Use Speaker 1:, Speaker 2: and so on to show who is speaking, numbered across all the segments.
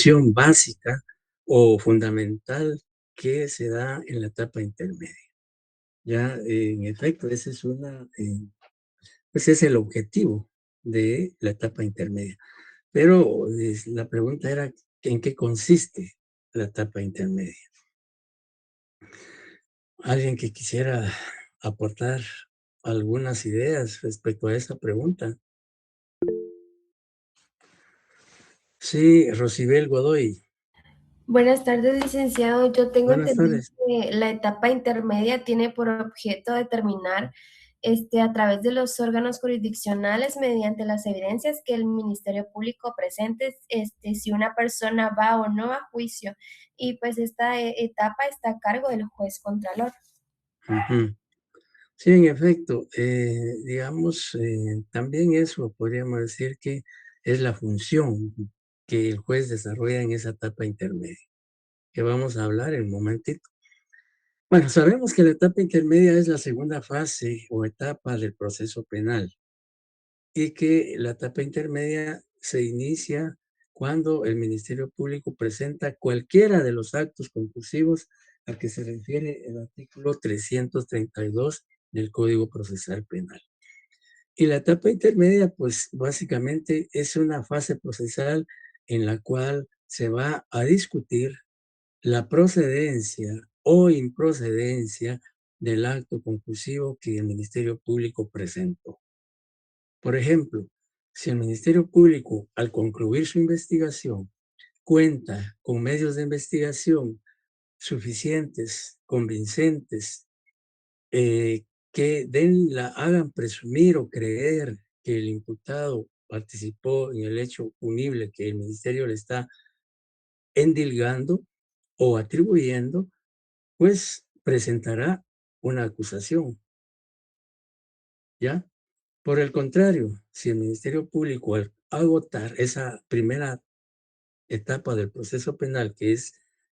Speaker 1: función básica o fundamental que se da en la etapa intermedia. Ya, en efecto, ese es pues es el objetivo de la etapa intermedia. Pero la pregunta era, ¿en qué consiste la etapa intermedia? ¿Alguien que quisiera aportar algunas ideas respecto a esa pregunta? Sí, Rosibel Godoy.
Speaker 2: Buenas tardes, licenciado. Yo tengo
Speaker 1: Buenas
Speaker 2: entendido
Speaker 1: tardes.
Speaker 2: que la etapa intermedia tiene por objeto determinar, a través de los órganos jurisdiccionales, mediante las evidencias que el Ministerio Público presente, si una persona va o no a juicio. Y pues esta etapa está a cargo del juez contralor.
Speaker 1: Ujú. Sí, en efecto, digamos, también eso podríamos decir que es la función que el juez desarrolla en esa etapa intermedia, que vamos a hablar en un momentito. Bueno, sabemos que la etapa intermedia es la segunda fase o etapa del proceso penal y que la etapa intermedia se inicia cuando el Ministerio Público presenta cualquiera de los actos conclusivos a que se refiere el artículo 332 del Código Procesal Penal. Y la etapa intermedia, pues básicamente es una fase procesal en la cual se va a discutir la procedencia o improcedencia del acto conclusivo que el Ministerio Público presentó. Por ejemplo, si el Ministerio Público, al concluir su investigación, cuenta con medios de investigación suficientes, convincentes, que hagan presumir o creer que el imputado participó en el hecho punible que el ministerio le está endilgando o atribuyendo, pues presentará una acusación, ¿ya? Por el contrario, si el Ministerio Público al agotar esa primera etapa del proceso penal, que es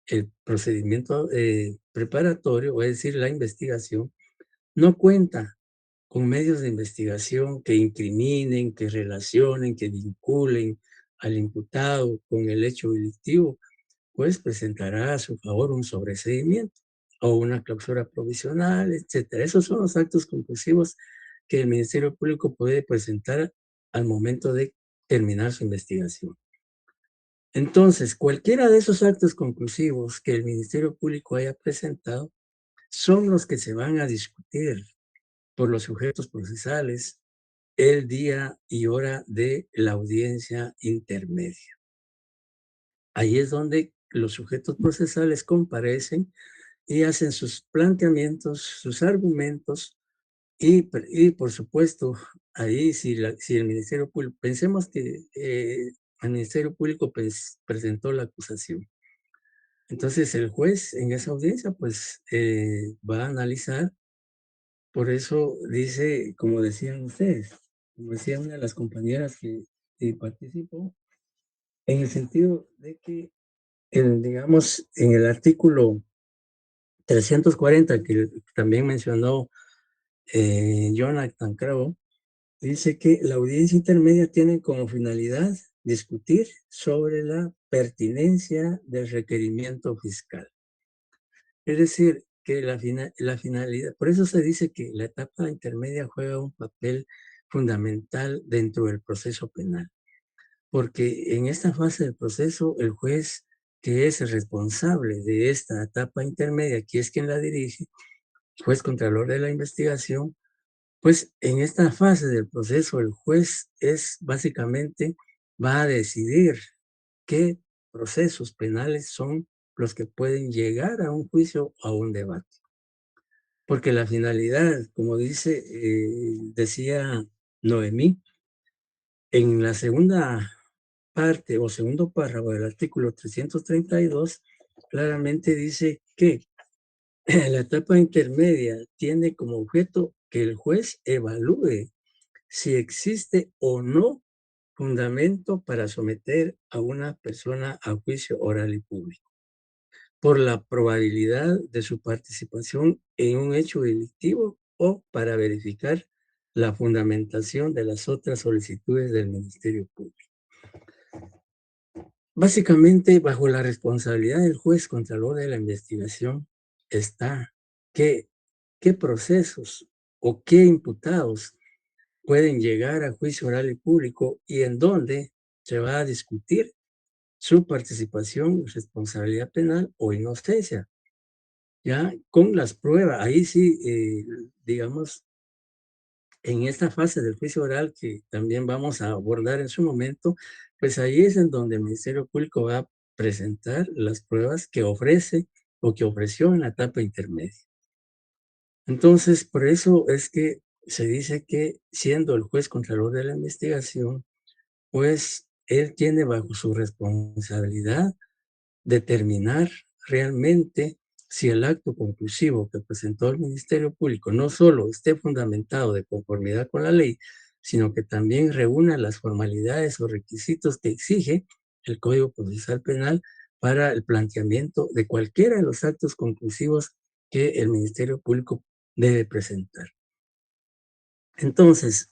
Speaker 1: el procedimiento preparatorio, es decir, la investigación, no cuenta con medios de investigación que incriminen, que relacionen, que vinculen al imputado con el hecho delictivo, pues presentará a su favor un sobreseimiento o una clausura provisional, etcétera. Esos son los actos conclusivos que el Ministerio Público puede presentar al momento de terminar su investigación. Entonces, cualquiera de esos actos conclusivos que el Ministerio Público haya presentado son los que se van a discutir por los sujetos procesales el día y hora de la audiencia intermedia. Ahí es donde los sujetos procesales comparecen y hacen sus planteamientos, sus argumentos y por supuesto, ahí si el Ministerio Público, pensemos que el Ministerio Público presentó la acusación. Entonces el juez en esa audiencia pues va a analizar, por eso dice, como decían ustedes, como decía una de las compañeras que participó, en el sentido de que, digamos, en el artículo 340 que también mencionó Jonathan Crowe, dice que la audiencia intermedia tiene como finalidad discutir sobre la pertinencia del requerimiento fiscal. Es decir, que la finalidad, por eso se dice que la etapa intermedia juega un papel fundamental dentro del proceso penal, porque en esta fase del proceso el juez que es el responsable de esta etapa intermedia, que es quien la dirige, juez contralor de la investigación, pues en esta fase del proceso el juez es básicamente, va a decidir qué procesos penales son los que pueden llegar a un juicio o a un debate. Porque la finalidad, como decía Noemí, en la segunda parte o segundo párrafo del artículo 332, claramente dice que la etapa intermedia tiene como objeto que el juez evalúe si existe o no fundamento para someter a una persona a juicio oral y público, por la probabilidad de su participación en un hecho delictivo o para verificar la fundamentación de las otras solicitudes del Ministerio Público. Básicamente, bajo la responsabilidad del juez contralor de la investigación está qué, qué procesos o qué imputados pueden llegar a juicio oral y público y en dónde se va a discutir su participación, responsabilidad penal o inocencia. Ya con las pruebas, ahí sí, digamos, en esta fase del juicio oral que también vamos a abordar en su momento, pues ahí es en donde el Ministerio Público va a presentar las pruebas que ofrece o que ofreció en la etapa intermedia. Entonces, por eso es que se dice que siendo el juez contralor de la investigación, pues él tiene bajo su responsabilidad determinar realmente si el acto conclusivo que presentó el Ministerio Público no solo esté fundamentado de conformidad con la ley, sino que también reúna las formalidades o requisitos que exige el Código Procesal Penal para el planteamiento de cualquiera de los actos conclusivos que el Ministerio Público debe presentar. Entonces,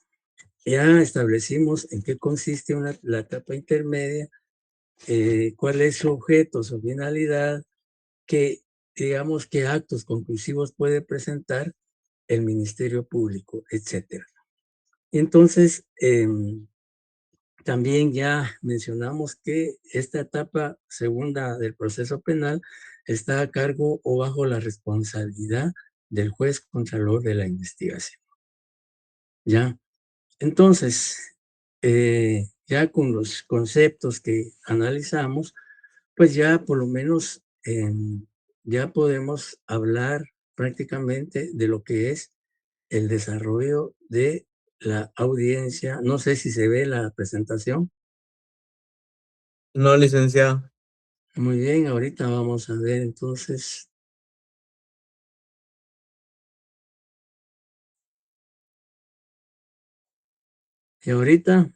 Speaker 1: ya establecimos en qué consiste la etapa intermedia, cuál es su objeto, su finalidad, que digamos qué actos conclusivos puede presentar el Ministerio Público, etcétera. Entonces, también ya mencionamos que esta etapa segunda del proceso penal está a cargo o bajo la responsabilidad del juez contralor de la investigación. ¿Ya? Entonces, ya con los conceptos que analizamos, pues ya por lo menos ya podemos hablar prácticamente de lo que es el desarrollo de la audiencia. No sé si se ve la presentación.
Speaker 3: No, licenciado.
Speaker 1: Muy bien, ahorita vamos a ver entonces. Y ahorita,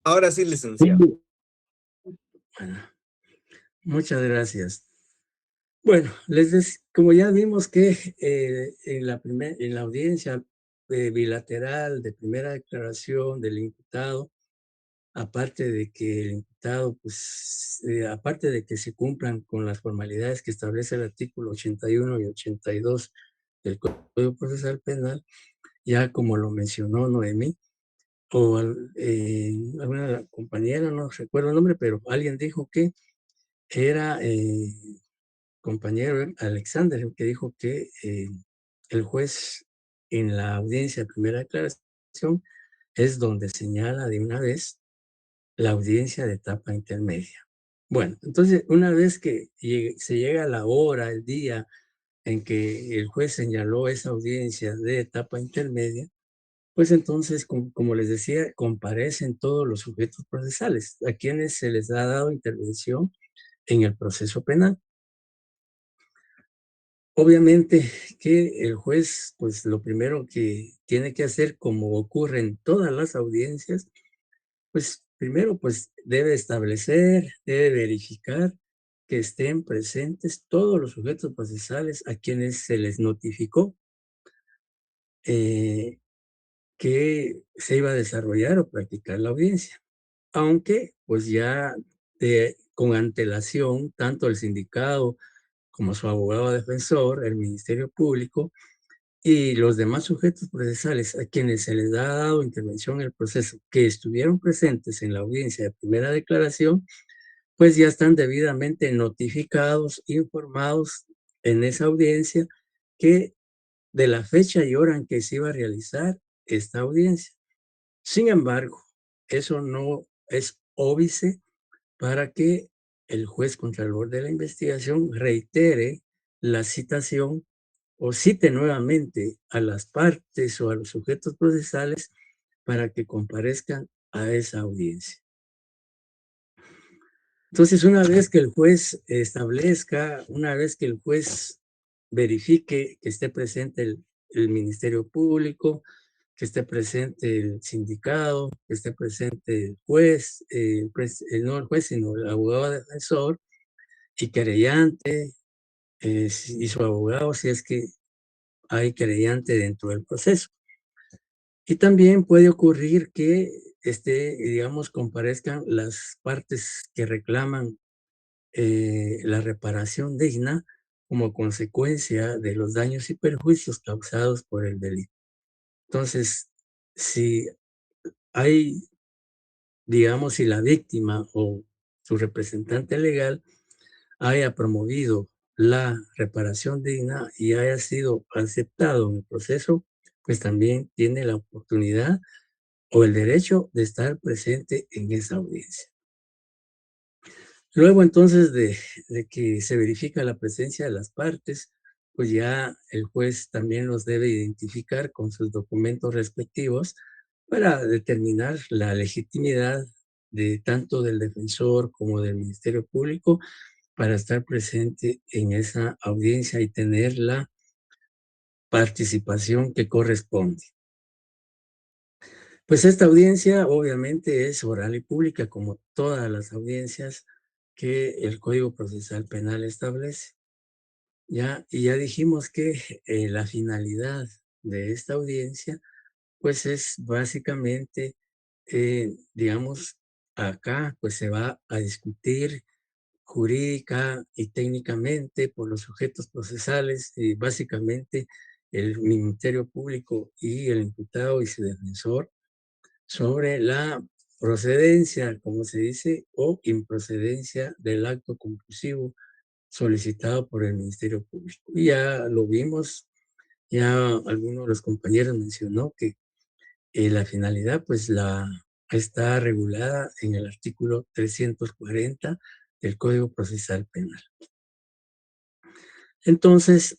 Speaker 3: Ahora sí, licenciado.
Speaker 1: bueno, muchas gracias. Bueno, como ya vimos que en la audiencia bilateral de primera declaración del imputado, aparte de que el imputado, pues, aparte de que se cumplan con las formalidades que establece el artículo 81 y 82 del Código Procesal Penal, ya como lo mencionó Noemí, o alguna compañera, no recuerdo el nombre, pero alguien dijo que era compañero Alexander, el que dijo que el juez en la audiencia de primera declaración es donde señala de una vez la audiencia de etapa intermedia. Bueno, entonces una vez que se llega la hora, el día en que el juez señaló esa audiencia de etapa intermedia, pues entonces, como les decía, comparecen todos los sujetos procesales a quienes se les ha dado intervención en el proceso penal. Obviamente que el juez, pues lo primero que tiene que hacer, como ocurre en todas las audiencias, pues primero pues debe establecer, debe verificar que estén presentes todos los sujetos procesales a quienes se les notificó eh, que se iba a desarrollar o practicar la audiencia. Aunque pues ya con antelación, tanto el sindicado como su abogado defensor, el Ministerio Público y los demás sujetos procesales a quienes se les ha dado intervención en el proceso que estuvieron presentes en la audiencia de primera declaración, pues ya están debidamente notificados, informados en esa audiencia que de la fecha y hora en que se iba a realizar esta audiencia. Sin embargo, eso no es óbice para que el juez contralor de la investigación reitere la citación o cite nuevamente a las partes o a los sujetos procesales para que comparezcan a esa audiencia. Entonces, una vez que el juez establezca, una vez que el juez verifique que esté presente el Ministerio Público, que esté presente el sindicado, que esté presente el juez, no el juez, sino el abogado defensor y querellante, y su abogado, si es que hay querellante dentro del proceso. Y también puede ocurrir que digamos, comparezcan las partes que reclaman la reparación digna como consecuencia de los daños y perjuicios causados por el delito. Entonces, si hay, digamos, si la víctima o su representante legal haya promovido la reparación digna y haya sido aceptado en el proceso, pues también tiene la oportunidad o el derecho de estar presente en esa audiencia. Luego entonces de que se verifica la presencia de las partes, pues ya el juez también los debe identificar con sus documentos respectivos para determinar la legitimidad de tanto del defensor como del Ministerio Público para estar presente en esa audiencia y tener la participación que corresponde. Pues esta audiencia obviamente es oral y pública, como todas las audiencias que el Código Procesal Penal establece. Ya, y ya dijimos que la finalidad de esta audiencia, pues es básicamente, digamos, acá pues se va a discutir jurídica y técnicamente por los sujetos procesales y básicamente el Ministerio Público y el imputado y su defensor sobre la procedencia, como se dice, o improcedencia del acto conclusivo solicitado por el Ministerio Público. Y ya lo vimos, ya alguno de los compañeros mencionó que la finalidad pues está regulada en el artículo 340 del Código Procesal Penal. Entonces,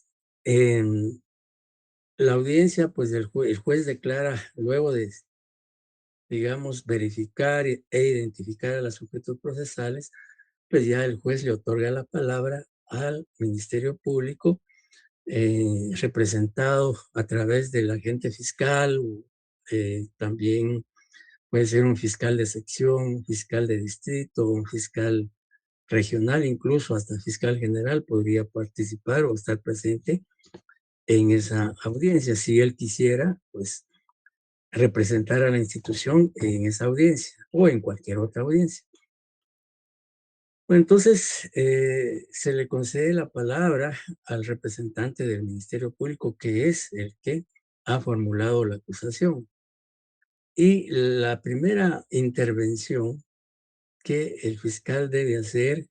Speaker 1: la audiencia, pues el juez declara, luego de, digamos, verificar e identificar a los sujetos procesales, pues ya el juez le otorga la palabra al Ministerio Público, representado a través del agente fiscal, también puede ser un fiscal de sección, un fiscal de distrito, un fiscal regional, incluso hasta fiscal general podría participar o estar presente en esa audiencia. Si él quisiera, pues representar a la institución en esa audiencia o en cualquier otra audiencia. Bueno, entonces se le concede la palabra al representante del Ministerio Público, que es el que ha formulado la acusación. Y la primera intervención que el fiscal debe hacer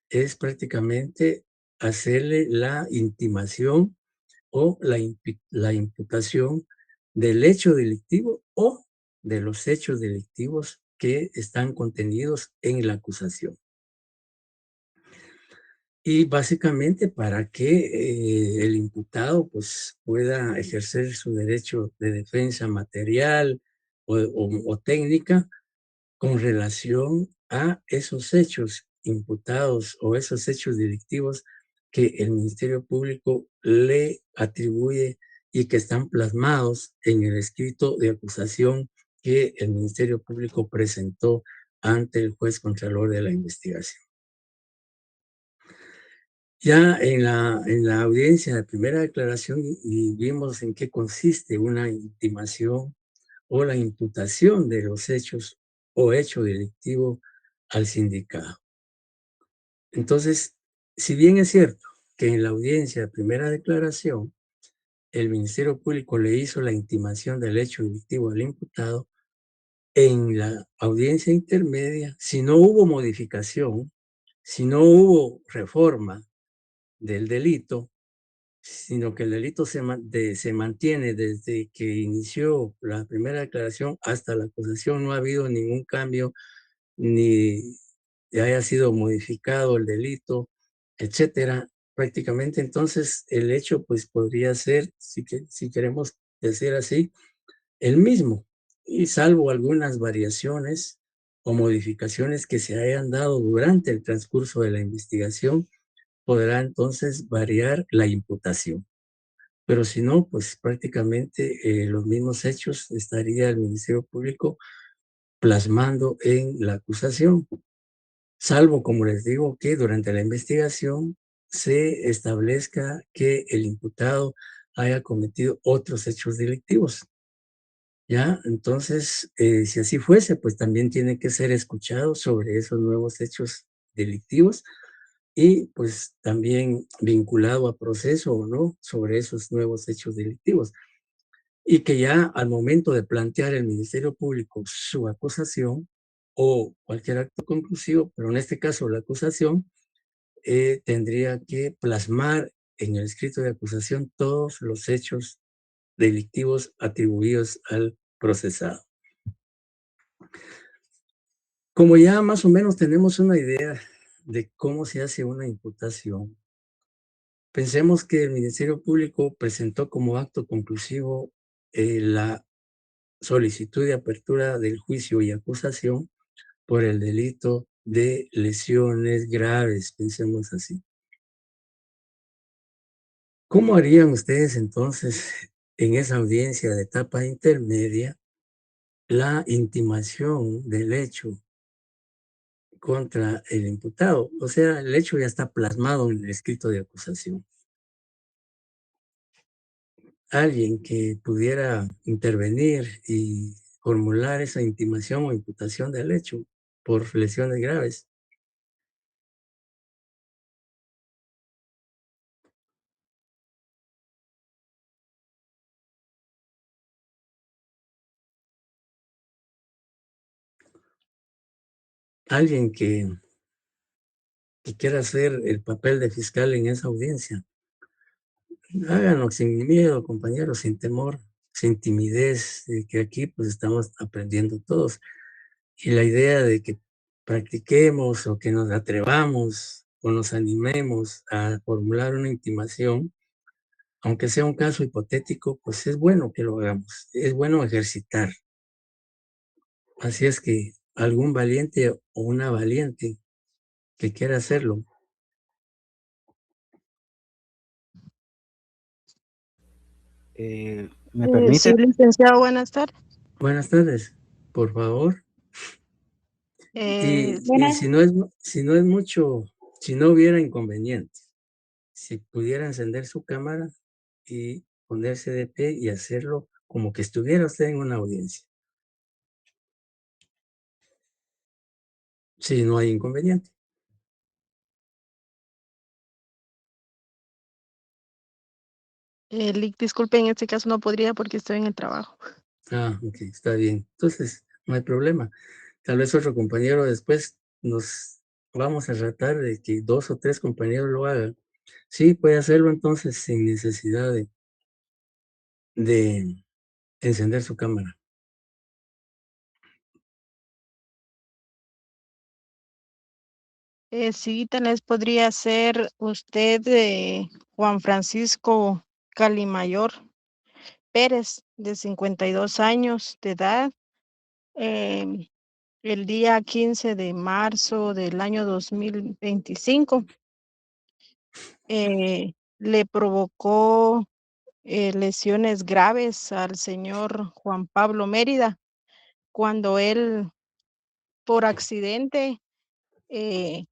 Speaker 1: es prácticamente hacerle la intimación o la imputación del hecho delictivo o de los hechos delictivos que están contenidos en la acusación. Y básicamente para que el imputado pues, pueda ejercer su derecho de defensa material o técnica con relación a esos hechos imputados o esos hechos delictivos que el Ministerio Público le atribuye y que están plasmados en el escrito de acusación que el Ministerio Público presentó ante el juez contralor de la investigación. Ya en la audiencia de primera declaración y vimos en qué consiste una intimación o la imputación de los hechos o hecho delictivo al sindicado. Entonces, si bien es cierto que en la audiencia de primera declaración el Ministerio Público le hizo la intimación del hecho delictivo al imputado, en la audiencia intermedia, si no hubo modificación, si no hubo reforma del delito, sino que el delito se mantiene desde que inició la primera declaración hasta la acusación, no ha habido ningún cambio, ni haya sido modificado el delito, etcétera. Prácticamente entonces el hecho pues podría ser, si queremos decir así, el mismo, y salvo algunas variaciones o modificaciones que se hayan dado durante el transcurso de la investigación, podrá entonces variar la imputación. Pero si no, pues prácticamente los mismos hechos estaría el Ministerio Público plasmando en la acusación, salvo, como les digo, que durante la investigación se establezca que el imputado haya cometido otros hechos delictivos. ¿ya? Entonces, si así fuese, pues también tiene que ser escuchado sobre esos nuevos hechos delictivos y pues también vinculado a proceso o no sobre esos nuevos hechos delictivos. Y que ya al momento de plantear el Ministerio Público su acusación o cualquier acto conclusivo, pero en este caso la acusación, tendría que plasmar en el escrito de acusación todos los hechos delictivos atribuidos al procesado. Como ya más o menos tenemos una idea de cómo se hace una imputación, pensemos que el Ministerio Público presentó como acto conclusivo la solicitud de apertura del juicio y acusación por el delito de lesiones graves, pensemos así. ¿Cómo harían ustedes entonces en esa audiencia de etapa intermedia la intimación del hecho contra el imputado? O sea, el hecho ya está plasmado en el escrito de acusación. Alguien que pudiera intervenir y formular esa intimación o imputación del hecho por lesiones graves. Alguien que quiera hacer el papel de fiscal en esa audiencia. Háganlo sin miedo, compañeros, sin temor, sin timidez, que aquí pues estamos aprendiendo todos. Y la idea de que practiquemos o que nos atrevamos o nos animemos a formular una intimación, aunque sea un caso hipotético, pues es bueno que lo hagamos, es bueno ejercitar. Así es que algún valiente o una valiente que quiera hacerlo.
Speaker 4: ¿Me permite?
Speaker 5: Sí, licenciado, buenas tardes.
Speaker 1: Buenas tardes, por favor. Y
Speaker 5: Buenas.
Speaker 1: si no es mucho, si no hubiera inconveniente, si pudiera encender su cámara y ponerse de pie y hacerlo como que estuviera usted en una audiencia. Si no hay inconveniente.
Speaker 5: Disculpe, en este caso no podría porque estoy en el trabajo.
Speaker 1: Ok, está bien. Entonces, no hay problema. Tal vez otro compañero después nos vamos a tratar de que 2 o 3 compañeros lo hagan. Sí, puede hacerlo entonces sin necesidad de encender su cámara.
Speaker 5: Sí, tal vez podría ser usted Juan Francisco Calimayor Pérez, de 52 años de edad. em, el día 15 de marzo del año 2025 le provocó lesiones graves al señor Juan Pablo Mérida cuando él por accidente eh,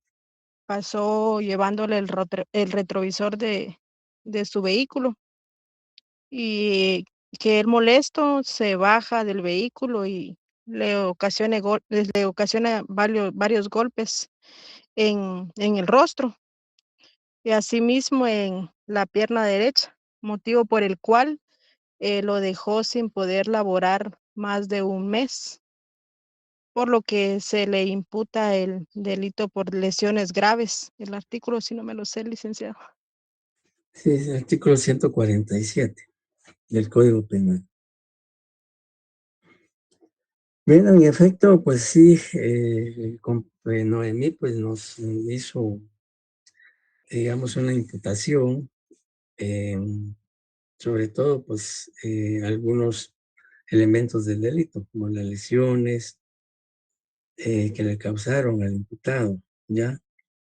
Speaker 5: pasó llevándole el retrovisor de su vehículo y que él molesto se baja del vehículo y le ocasiona varios golpes en el rostro y asimismo en la pierna derecha, motivo por el cual lo dejó sin poder laborar más de un mes, por lo que se le imputa el delito por lesiones graves. El artículo, si no me lo sé, licenciado.
Speaker 1: Sí, es el artículo 147 del Código Penal. Bien, en efecto, pues sí, Noemí pues nos hizo, digamos, una imputación, sobre todo pues algunos elementos del delito, como las lesiones que le causaron al imputado, ¿ya?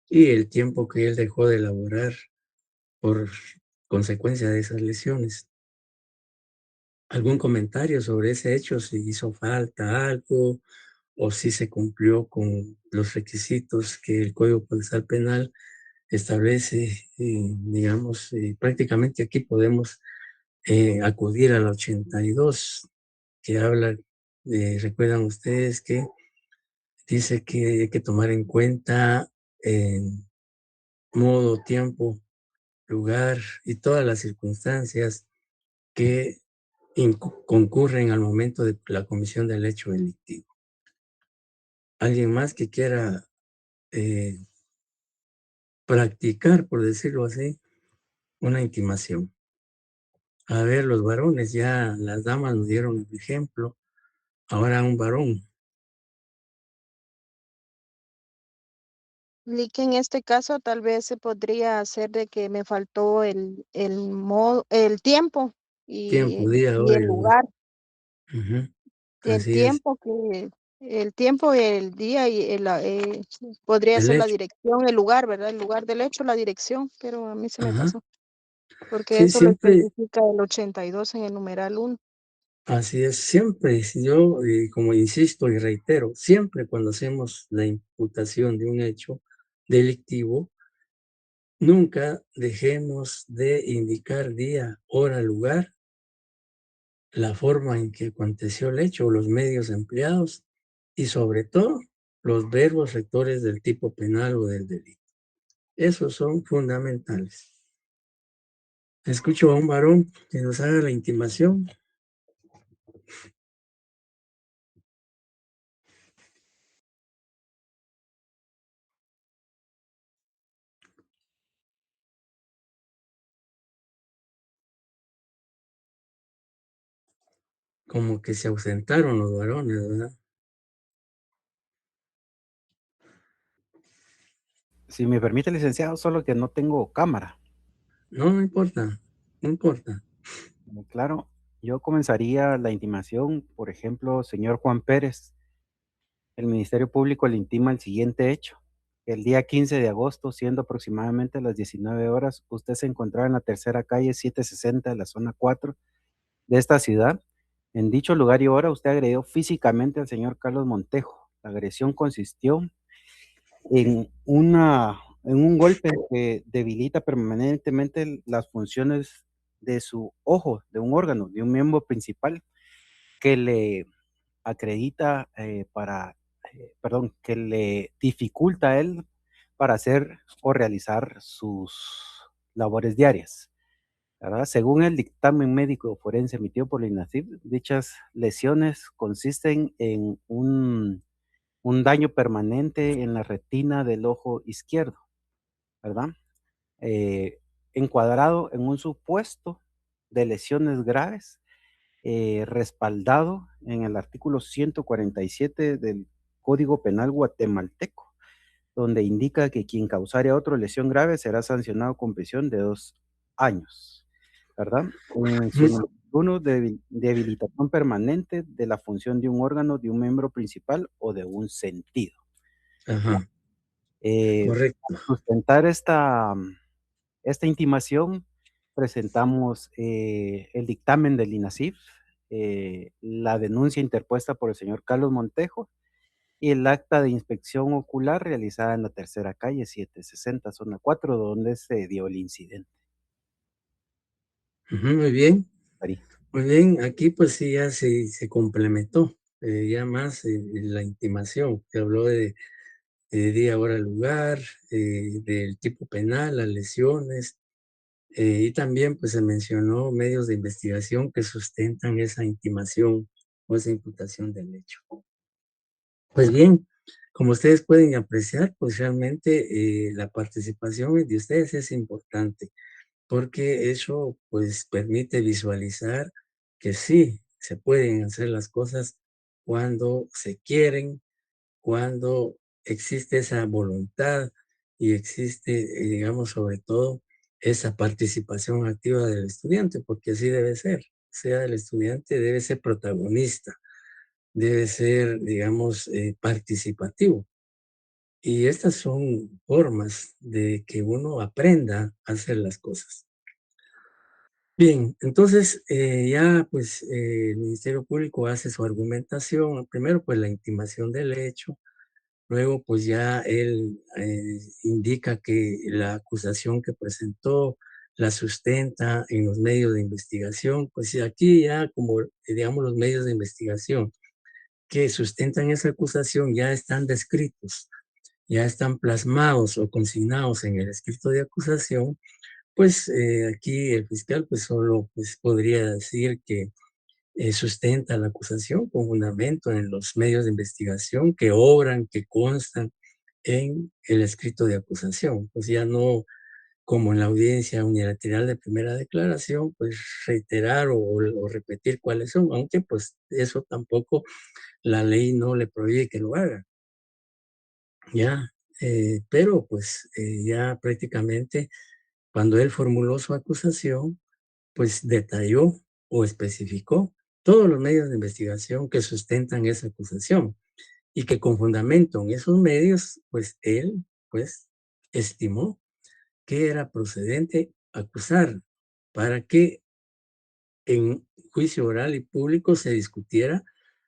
Speaker 1: Y el tiempo que él dejó de laborar por consecuencia de esas lesiones. ¿Algún comentario sobre ese hecho? Si hizo falta algo o si se cumplió con los requisitos que el Código Procesal Penal establece, digamos, prácticamente aquí podemos acudir al 82 que habla, recuerdan ustedes que dice que hay que tomar en cuenta modo, tiempo, lugar y todas las circunstancias que concurren al momento de la comisión del hecho delictivo. ¿Alguien más que quiera eh, practicar, por decirlo así, una intimación? A ver, los varones, ya las damas nos dieron el ejemplo, ahora un varón.
Speaker 5: Y que en este caso tal vez se podría hacer de que me faltó el tiempo
Speaker 1: Tiempo, día,
Speaker 5: y
Speaker 1: hora
Speaker 5: el
Speaker 1: y lugar.
Speaker 5: lugar.
Speaker 1: Ujú,
Speaker 5: El
Speaker 1: así es.
Speaker 5: tiempo el tiempo, el día y podría
Speaker 1: El
Speaker 5: ser la
Speaker 1: hecho.
Speaker 5: dirección, el lugar, ¿verdad? El lugar del hecho, la dirección, pero a mí se me
Speaker 1: Ajá.
Speaker 5: pasó, porque
Speaker 1: Sí,
Speaker 5: eso lo
Speaker 1: siempre,
Speaker 5: especifica el 82 en el numeral 1.
Speaker 1: así es, siempre, si yo, como insisto y reitero, siempre cuando hacemos la imputación de un hecho delictivo, nunca dejemos de indicar día, hora, lugar, la forma en que aconteció el hecho, los medios empleados y sobre todo los verbos rectores del tipo penal o del delito. Esos son fundamentales. Escucho a un varón que nos haga la intimación. Como que se ausentaron los varones, ¿verdad?
Speaker 4: Si me permite, licenciado, solo que no tengo cámara.
Speaker 1: No, no importa, no importa.
Speaker 4: Claro, yo comenzaría la intimación, por ejemplo, señor Juan Pérez, el Ministerio Público le intima el siguiente hecho. El día 15 de agosto, siendo aproximadamente las 19 horas, usted se encontraba en la tercera calle 760 de la zona 4 de esta ciudad. En dicho lugar y hora, usted agredió físicamente al señor Carlos Montejo. La agresión consistió en un golpe que debilita permanentemente las funciones de su ojo, de un órgano, de un miembro principal que le acredita que le dificulta a él para hacer o realizar sus labores diarias, ¿verdad? Según el dictamen médico forense emitido por la INACIF, dichas lesiones consisten en un daño permanente en la retina del ojo izquierdo, ¿verdad? Eh, Encuadrado en un supuesto de lesiones graves, respaldado en el artículo 147 del Código Penal guatemalteco, donde indica que quien causare a otro lesión grave será sancionado con prisión de 2 años, ¿verdad? En su número uno, debilitación permanente de la función de un órgano, de un miembro principal o de un sentido.
Speaker 1: Ajá,
Speaker 4: Para
Speaker 1: correcto.
Speaker 4: sustentar esta intimación, presentamos el dictamen del INACIF, la denuncia interpuesta por el señor Carlos Montejo y el acta de inspección ocular realizada en la tercera calle 760, zona 4, donde se dio el incidente.
Speaker 1: Ujú, muy bien,
Speaker 4: Ahí.
Speaker 1: muy bien. Aquí pues sí ya se complementó ya más la intimación. Se habló de día, hora, lugar, del tipo penal, las lesiones, y también pues se mencionó medios de investigación que sustentan esa intimación o esa imputación del hecho. Pues bien, como ustedes pueden apreciar, pues realmente la participación de ustedes es importante, porque eso pues permite visualizar que sí se pueden hacer las cosas cuando se quieren, cuando existe esa voluntad y existe, digamos, sobre todo esa participación activa del estudiante, porque así debe ser. O sea, el estudiante debe ser protagonista, debe ser, digamos, participativo. Y estas son formas de que uno aprenda a hacer las cosas. Bien, entonces ya pues el Ministerio Público hace su argumentación, primero pues la intimación del hecho, luego pues ya él indica que la acusación que presentó, la sustenta en los medios de investigación. Pues aquí ya como, digamos, los medios de investigación que sustentan esa acusación ya están descritos, ya están plasmados o consignados en el escrito de acusación, pues aquí el fiscal pues solo pues, podría decir que sustenta la acusación con fundamento en los medios de investigación que obran, que constan en el escrito de acusación. Pues ya no como en la audiencia unilateral de primera declaración, pues reiterar o repetir cuáles son, aunque pues eso tampoco la ley no le prohíbe que lo haga. Ya, pero pues ya prácticamente cuando él formuló su acusación, pues detalló o especificó todos los medios de investigación que sustentan esa acusación y que con fundamento en esos medios, pues él, pues, estimó que era procedente acusar para que en juicio oral y público se discutiera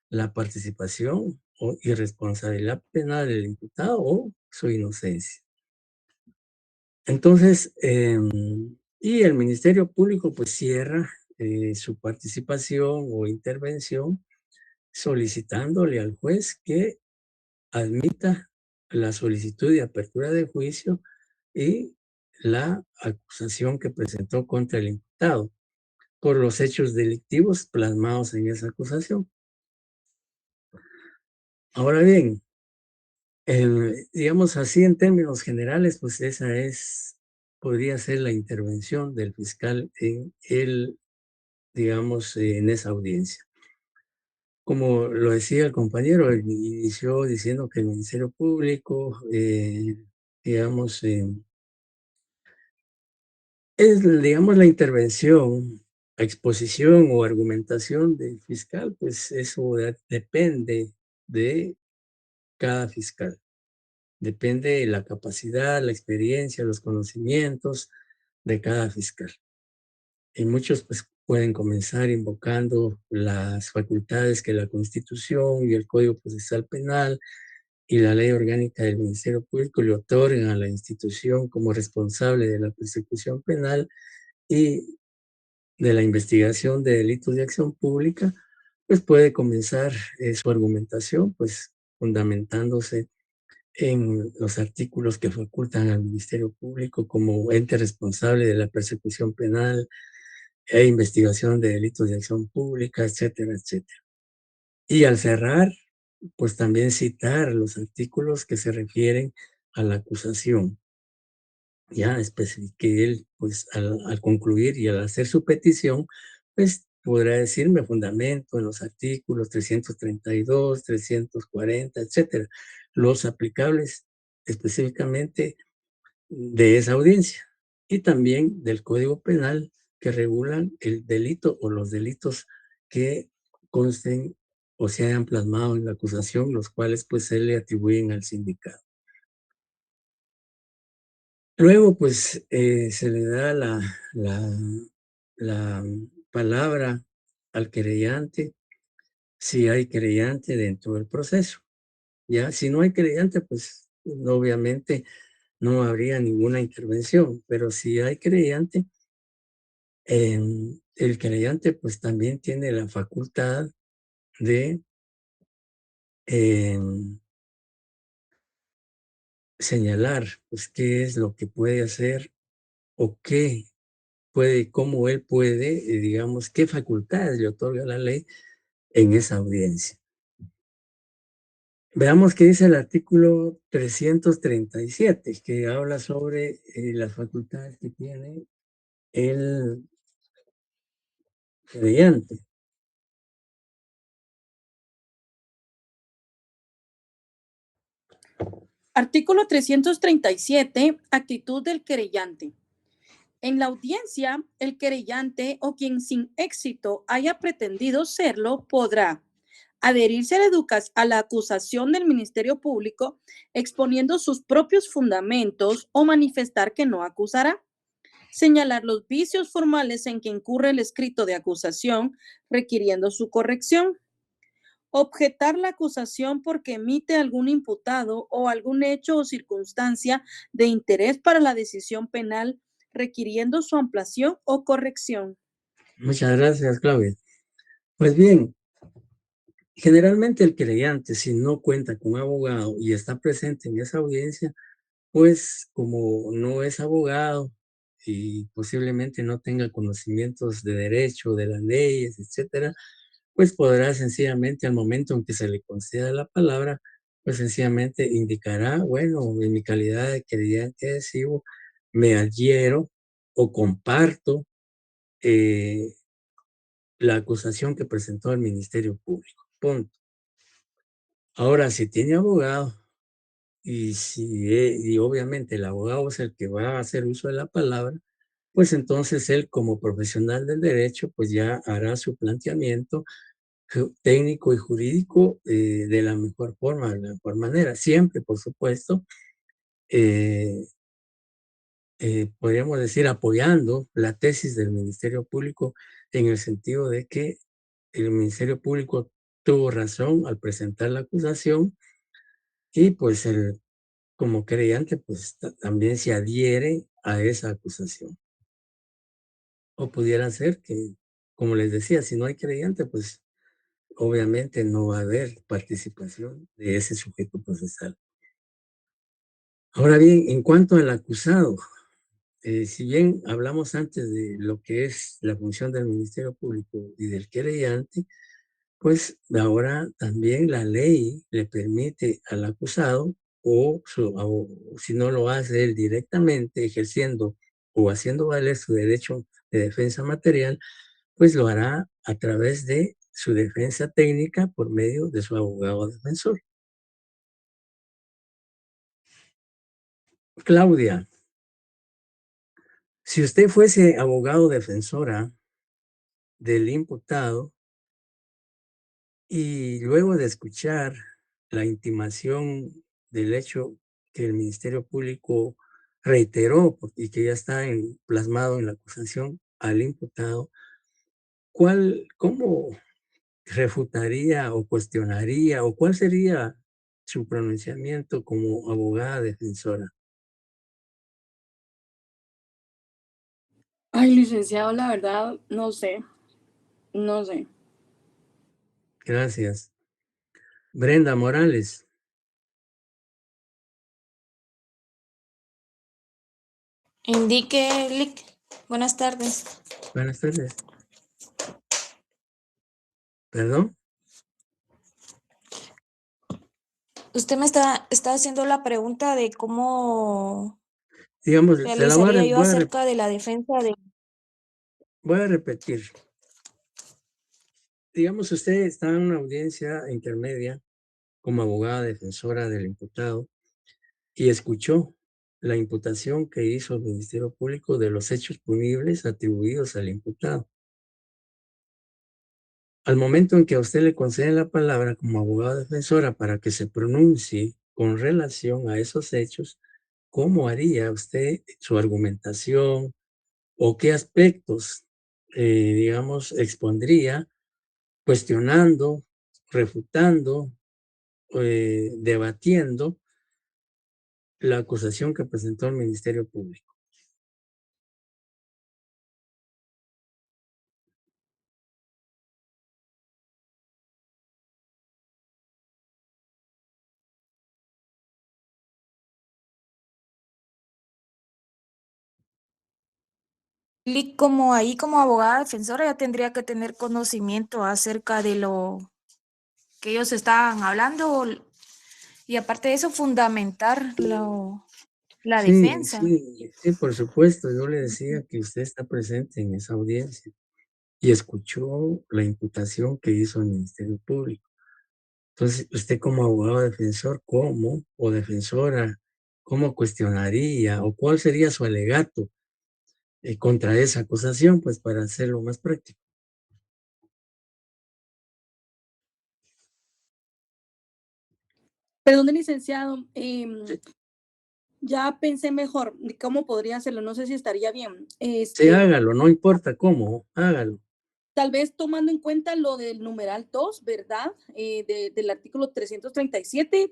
Speaker 1: la participación o irresponsabilidad penal del imputado o su inocencia. Entonces, y el Ministerio Público pues cierra su participación o intervención solicitándole al juez que admita la solicitud de apertura de juicio y la acusación que presentó contra el imputado por los hechos delictivos plasmados en esa acusación. Ahora bien, digamos así en términos generales, pues esa podría ser la intervención del fiscal en digamos, en esa audiencia. Como lo decía el compañero, él inició diciendo que el Ministerio Público, digamos, es, digamos, la intervención, exposición o argumentación del fiscal, pues eso depende de cada fiscal. Depende de la capacidad, la experiencia, los conocimientos de cada fiscal. Y muchos pues, pueden comenzar invocando las facultades que la Constitución y el Código Procesal Penal y la Ley Orgánica del Ministerio Público le otorgan a la institución como responsable de la persecución penal y de la investigación de delitos de acción pública, pues puede comenzar su argumentación, pues fundamentándose en los artículos que facultan al Ministerio Público como ente responsable de la persecución penal e investigación de delitos de acción pública, etcétera, etcétera. Y al cerrar, pues también citar los artículos que se refieren a la acusación. Ya especifique él, pues al concluir y al hacer su petición, pues podrá decirme fundamento en los artículos 332, 340, etcétera, los aplicables específicamente de esa audiencia y también del Código Penal que regulan el delito o los delitos que consten o se hayan plasmado en la acusación, los cuales pues se le atribuyen al sindicato. Luego pues se le da la palabra al querellante si hay querellante dentro del proceso. Ya, si no hay querellante, pues obviamente no habría ninguna intervención, pero si hay querellante, el querellante pues también tiene la facultad de señalar pues qué es lo que puede hacer o qué puede, cómo él puede, digamos, qué facultades le otorga la ley en esa audiencia. Veamos qué dice el artículo 337, que habla sobre las facultades que tiene el querellante.
Speaker 6: Artículo 337. Actitud del querellante. En la audiencia, el querellante o quien sin éxito haya pretendido serlo podrá adherirse a la acusación del Ministerio Público exponiendo sus propios fundamentos o manifestar que no acusará, señalar los vicios formales en que incurre el escrito de acusación requiriendo su corrección, objetar la acusación porque emite algún imputado o algún hecho o circunstancia de interés para la decisión penal requiriendo su ampliación o corrección.
Speaker 1: Muchas gracias, Claudia. Pues bien, generalmente el creyente, si no cuenta con abogado y está presente en esa audiencia, pues como no es abogado y posiblemente no tenga conocimientos de derecho, de las leyes, etcétera, pues podrá sencillamente al momento en que se le conceda la palabra, pues sencillamente indicará, bueno, en mi calidad de creyente adhesivo, me adhiero o comparto la acusación que presentó el Ministerio Público. Punto. Ahora, si tiene abogado y obviamente el abogado es el que va a hacer uso de la palabra, pues entonces él como profesional del derecho, pues ya hará su planteamiento técnico y jurídico de la mejor forma, de la mejor manera. Siempre, por supuesto, podríamos decir apoyando la tesis del Ministerio Público en el sentido de que el Ministerio Público tuvo razón al presentar la acusación y pues como creyente pues también se adhiere a esa acusación. O pudiera ser que, como les decía, si no hay creyente, pues obviamente no va a haber participación de ese sujeto procesal. Ahora bien, en cuanto al acusado, si bien hablamos antes de lo que es la función del Ministerio Público y del querellante, pues ahora también la ley le permite al acusado o si no lo hace él directamente ejerciendo o haciendo valer su derecho de defensa material, pues lo hará a través de su defensa técnica por medio de su abogado defensor. Claudia, si usted fuese abogado defensora del imputado y luego de escuchar la intimación del hecho que el Ministerio Público reiteró y que ya está plasmado en la acusación al imputado, ¿cómo refutaría o cuestionaría o cuál sería su pronunciamiento como abogada defensora?
Speaker 6: Ay, licenciado, la verdad, no sé.
Speaker 1: Gracias. Brenda Morales.
Speaker 7: Indique, Lic. Buenas tardes.
Speaker 1: Buenas tardes. ¿Perdón?
Speaker 7: Usted me está haciendo la pregunta de cómo
Speaker 1: Digamos, se la
Speaker 7: realizaría yo acerca de la defensa de...
Speaker 1: voy a repetir. Digamos, usted está en una audiencia intermedia como abogada defensora del imputado y escuchó la imputación que hizo el Ministerio Público de los hechos punibles atribuidos al imputado. Al momento en que a usted le conceden la palabra como abogada defensora para que se pronuncie con relación a esos hechos, ¿cómo haría usted su argumentación o qué aspectos, digamos, expondría cuestionando, refutando, debatiendo la acusación que presentó el Ministerio Público?
Speaker 7: Lic, como ahí como abogada defensora ya tendría que tener conocimiento acerca de lo que ellos estaban hablando y aparte de eso fundamentar la
Speaker 1: Sí,
Speaker 7: defensa.
Speaker 1: sí, por supuesto. Yo le decía que usted está presente en esa audiencia y escuchó la imputación que hizo el Ministerio Público. Entonces, usted como abogado defensor, ¿cómo? O defensora, ¿cómo cuestionaría o cuál sería su alegato contra esa acusación? Pues para hacerlo más práctico.
Speaker 6: Perdón, licenciado,
Speaker 1: Sí,
Speaker 6: ya pensé mejor de cómo podría hacerlo, no sé si estaría bien.
Speaker 1: sí, hágalo, no importa cómo, hágalo.
Speaker 6: Tal vez tomando en cuenta lo del numeral 2, ¿verdad? Del artículo 337,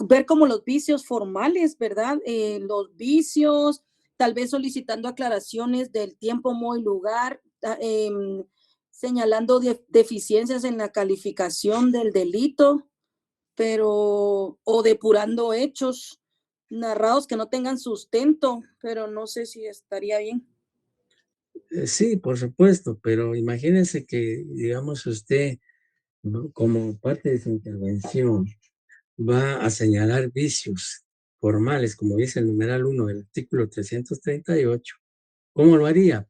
Speaker 6: ver como los vicios formales, ¿verdad? Los vicios tal vez solicitando aclaraciones del tiempo, modo y lugar, señalando deficiencias en la calificación del delito, o depurando hechos narrados que no tengan sustento, pero no sé si estaría bien.
Speaker 1: Sí, por supuesto, pero imagínense que, digamos, usted, ¿no?, como parte de su intervención, va a señalar vicios formales, como dice el numeral 1 del artículo 338. ¿Cómo lo haría?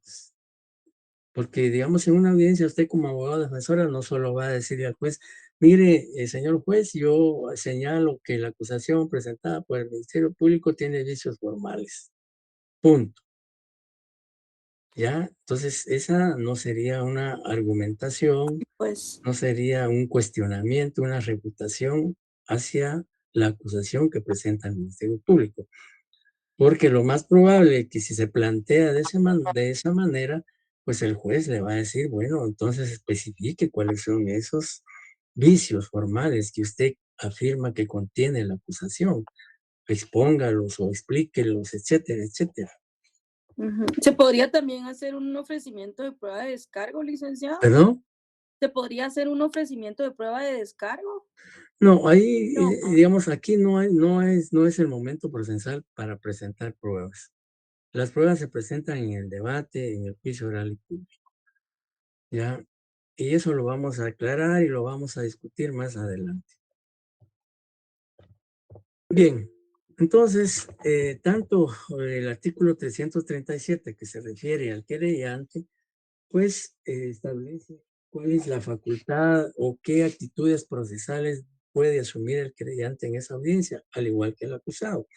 Speaker 1: Porque, digamos, en una audiencia, usted como abogado defensora no solo va a decirle al juez, mire, señor juez, yo señalo que la acusación presentada por el Ministerio Público tiene vicios formales. Punto. ¿Ya? Entonces, esa no sería una argumentación,
Speaker 6: Pues,
Speaker 1: no sería un cuestionamiento, una reputación hacia la acusación que presenta el Ministerio Público. Porque lo más probable es que si se plantea de esa manera, pues el juez le va a decir, bueno, entonces especifique cuáles son esos vicios formales que usted afirma que contiene la acusación. Expóngalos o explíquelos, etcétera, etcétera.
Speaker 6: ¿se podría también hacer un ofrecimiento de prueba de descargo, licenciado?
Speaker 1: ¿Perdón?
Speaker 6: ¿Se podría hacer un ofrecimiento de prueba de descargo?
Speaker 1: No, ahí,
Speaker 6: No.
Speaker 1: digamos, aquí no es el momento procesal para presentar pruebas. Las pruebas se presentan en el debate, en el juicio oral y público, ¿ya? Y eso lo vamos a aclarar y lo vamos a discutir más adelante. Bien, entonces, tanto el artículo 337 que se refiere al querellante, pues establece cuál es la facultad o qué actitudes procesales puede asumir el querellante en esa audiencia, al igual que el acusado.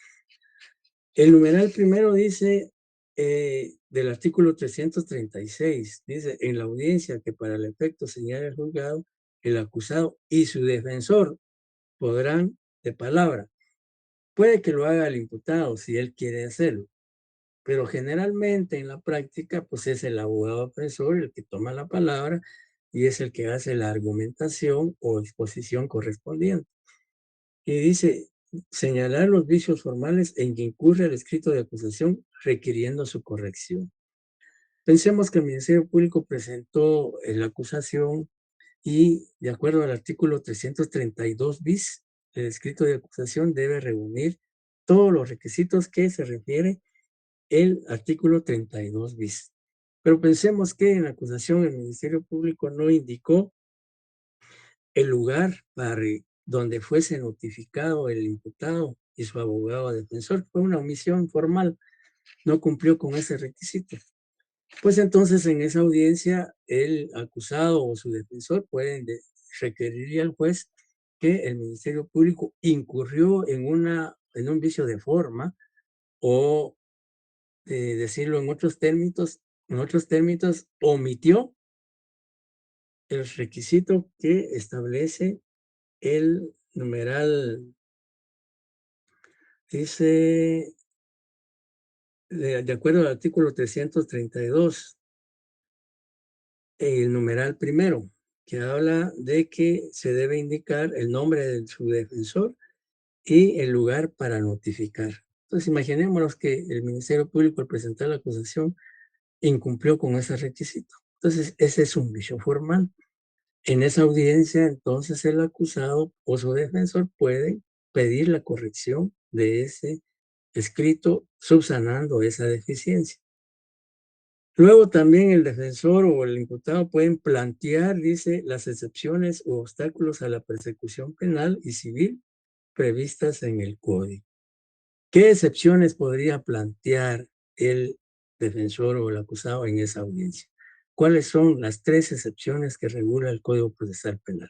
Speaker 1: El numeral primero dice, del artículo 336, dice, en la audiencia que para el efecto señala el juzgado, el acusado y su defensor podrán, de palabra, puede que lo haga el imputado si él quiere hacerlo, pero generalmente en la práctica, pues es el abogado defensor el que toma la palabra y es el que hace la argumentación o exposición correspondiente. Y dice, señalar los vicios formales en que incurre el escrito de acusación requiriendo su corrección. Pensemos que el Ministerio Público presentó la acusación y, de acuerdo al artículo 332 bis, el escrito de acusación debe reunir todos los requisitos que se refiere el artículo 32 bis. Pero pensemos que en la acusación el Ministerio Público no indicó el lugar para donde fuese notificado el imputado y su abogado defensor. Fue una omisión formal, no cumplió con ese requisito. Pues entonces en esa audiencia el acusado o su defensor pueden requerirle al juez que el Ministerio Público incurrió en un vicio de forma o, decirlo en otros términos, omitió el requisito que establece el numeral, dice, de acuerdo al artículo 332, el numeral primero, que habla de que se debe indicar el nombre de su defensor y el lugar para notificar. Entonces, imaginémonos que el Ministerio Público, al presentar la acusación, incumplió con ese requisito. Entonces, ese es un vicio formal. En esa audiencia, entonces, el acusado o su defensor puede pedir la corrección de ese escrito, subsanando esa deficiencia. Luego también el defensor o el imputado pueden plantear, dice, las excepciones u obstáculos a la persecución penal y civil previstas en el Código. ¿Qué excepciones podría plantear el defensor o el acusado en esa audiencia? ¿Cuáles son las 3 excepciones que regula el Código Procesal Penal?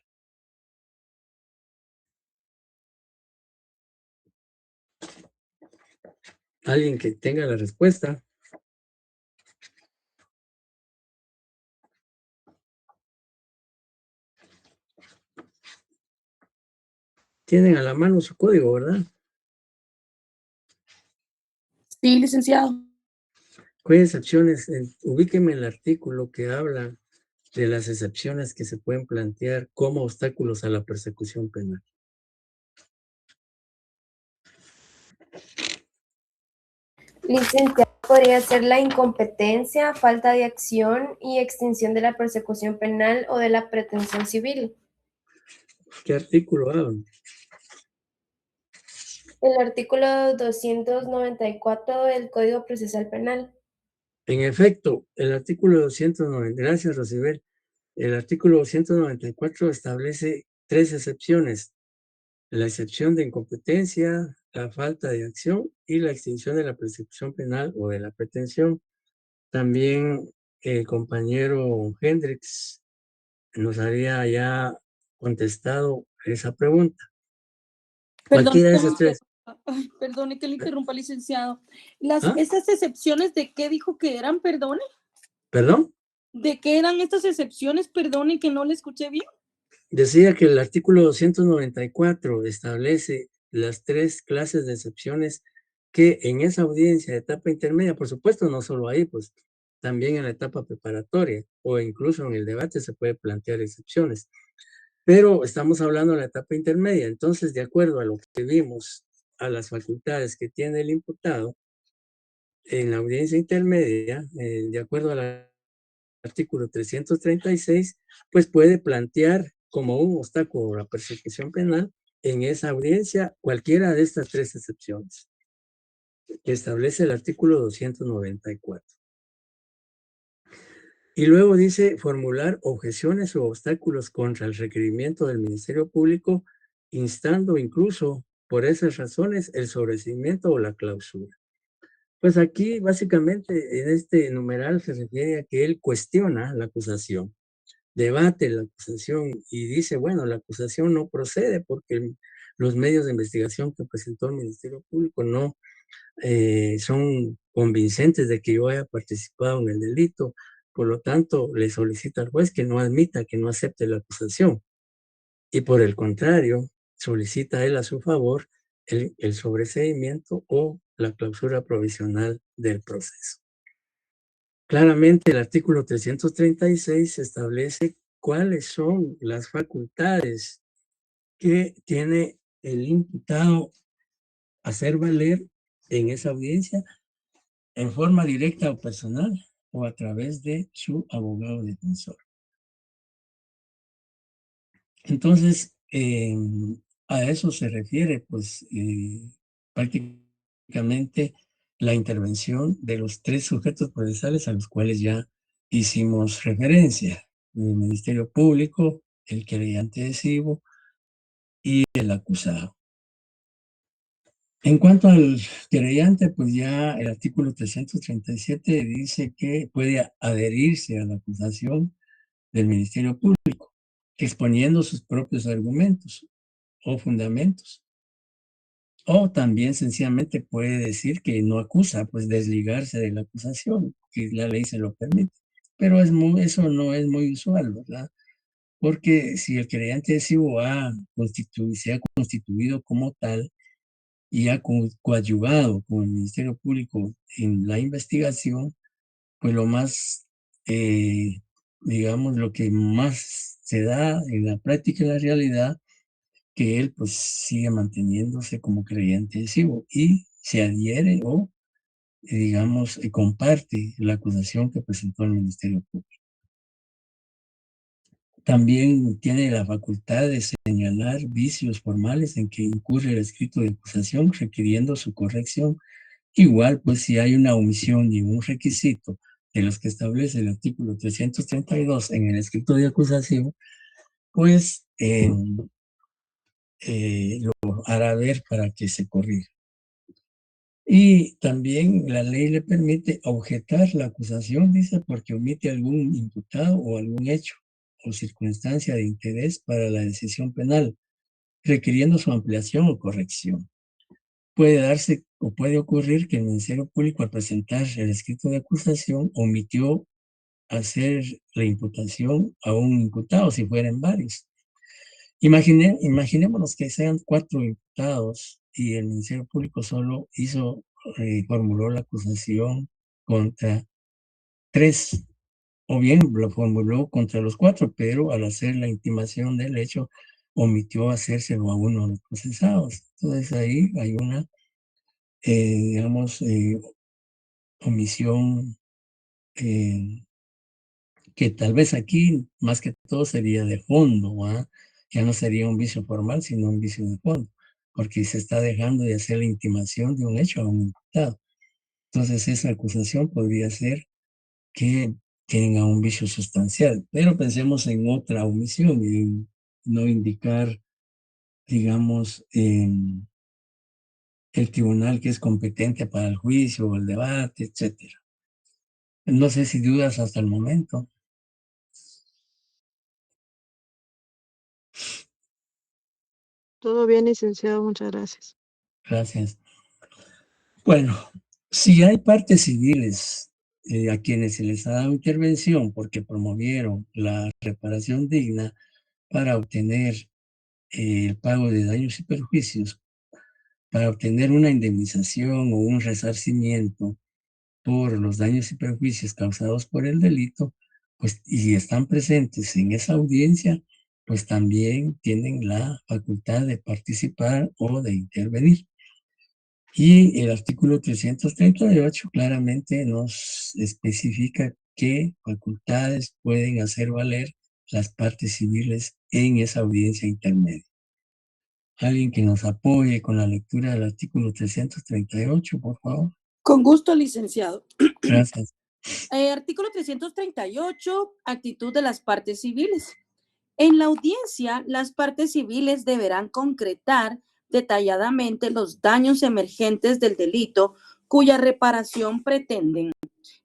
Speaker 1: ¿Alguien que tenga la respuesta? Tienen a la mano su código, ¿verdad?
Speaker 6: Sí, licenciado.
Speaker 1: ¿Qué excepciones? Ubíqueme el artículo que habla de las excepciones que se pueden plantear como obstáculos a la persecución penal.
Speaker 2: Licenciado, podría ser la incompetencia, falta de acción y extinción de la persecución penal o de la pretensión civil.
Speaker 1: ¿Qué artículo hablan?
Speaker 2: El artículo 294 del Código Procesal Penal.
Speaker 1: En efecto, el artículo 290, gracias Rosibel, el artículo 294 establece 3 excepciones: la excepción de incompetencia, la falta de acción y la extinción de la persecución penal o de la pretensión. También el compañero Hendrix nos había ya contestado esa pregunta. Cualquiera de esas 3.
Speaker 6: Perdone que le
Speaker 1: ¿Eh?
Speaker 6: interrumpa, licenciado.
Speaker 1: ¿Ah?
Speaker 6: ¿Estas excepciones de qué dijo que eran, perdone?
Speaker 1: ¿Perdón?
Speaker 6: ¿De qué eran estas excepciones, perdone que no le escuché bien?
Speaker 1: Decía que el artículo 294 establece las 3 clases de excepciones que en esa audiencia de etapa intermedia, por supuesto, no solo ahí, pues también en la etapa preparatoria o incluso en el debate se puede plantear excepciones. Pero estamos hablando de la etapa intermedia, entonces, de acuerdo a lo que vimos, a las facultades que tiene el imputado en la audiencia intermedia, de acuerdo al artículo 336, pues puede plantear como un obstáculo a la persecución penal en esa audiencia cualquiera de estas 3 excepciones que establece el artículo 294. Y luego dice formular objeciones o obstáculos contra el requerimiento del Ministerio Público, instando incluso por esas razones el sobreseimiento o la clausura. Pues aquí básicamente en este numeral se refiere a que él cuestiona la acusación, debate la acusación y dice, bueno, la acusación no procede porque los medios de investigación que presentó el Ministerio Público no son convincentes de que yo haya participado en el delito. Por lo tanto, le solicita al juez que no admita, que no acepte la acusación. Y por el contrario, solicita a él a su favor el sobreseimiento o la clausura provisional del proceso. Claramente, el artículo 336 establece cuáles son las facultades que tiene el imputado a hacer valer en esa audiencia en forma directa o personal o a través de su abogado defensor. Entonces, a eso se refiere, pues, prácticamente la intervención de los 3 sujetos procesales a los cuales ya hicimos referencia: el Ministerio Público, el querellante adhesivo y el acusado. En cuanto al querellante, pues ya el artículo 337 dice que puede adherirse a la acusación del Ministerio Público, exponiendo sus propios argumentos o fundamentos. O también sencillamente puede decir que no acusa, pues desligarse de la acusación, que la ley se lo permite. Pero eso no es muy usual, ¿verdad? Porque si el querellante adhesivo se ha constituido como tal y ha coadyuvado con el Ministerio Público en la investigación, pues lo más, digamos, lo que más se da en la práctica y la realidad, que él pues sigue manteniéndose como creyente adhesivo y se adhiere o, digamos, comparte la acusación que presentó el Ministerio Público. También tiene la facultad de señalar vicios formales en que incurre el escrito de acusación, requiriendo su corrección. Igual, pues si hay una omisión de un requisito de los que establece el artículo 332 en el escrito de acusación, pues lo hará ver para que se corrija. Y también la ley le permite objetar la acusación, dice, porque omite algún imputado o algún hecho o circunstancia de interés para la decisión penal, requiriendo su ampliación o corrección. Puede darse o puede ocurrir que el Ministerio Público, al presentar el escrito de acusación, omitió hacer la imputación a un imputado, si fueran varios. Imaginémonos que sean 4 imputados y el Ministerio Público solo formuló la acusación contra 3, o bien lo formuló contra los 4, pero al hacer la intimación del hecho, omitió hacérselo a uno de los procesados. Entonces ahí hay una, digamos, omisión que tal vez aquí más que todo sería de fondo, ¿ah? Ya no sería un vicio formal, sino un vicio de fondo, porque se está dejando de hacer la intimación de un hecho a un imputado. Entonces esa acusación podría ser que tenga un vicio sustancial, pero pensemos en otra omisión, en no indicar, digamos, el tribunal que es competente para el juicio o el debate, etcétera. No sé si dudas hasta el momento.
Speaker 5: Todo bien, licenciado, muchas gracias.
Speaker 1: Gracias. Bueno, si hay partes civiles a quienes se les ha dado intervención porque promovieron la reparación digna para obtener el pago de daños y perjuicios, para obtener una indemnización o un resarcimiento por los daños y perjuicios causados por el delito, pues, y están presentes en esa audiencia, pues también tienen la facultad de participar o de intervenir. Y el artículo 338 claramente nos especifica qué facultades pueden hacer valer las partes civiles en esa audiencia intermedia. Alguien que nos apoye con la lectura del artículo 338, por favor.
Speaker 6: Con gusto, licenciado.
Speaker 1: Gracias.
Speaker 6: Artículo 338, actitud de las partes civiles. En la audiencia, las partes civiles deberán concretar detalladamente los daños emergentes del delito cuya reparación pretenden.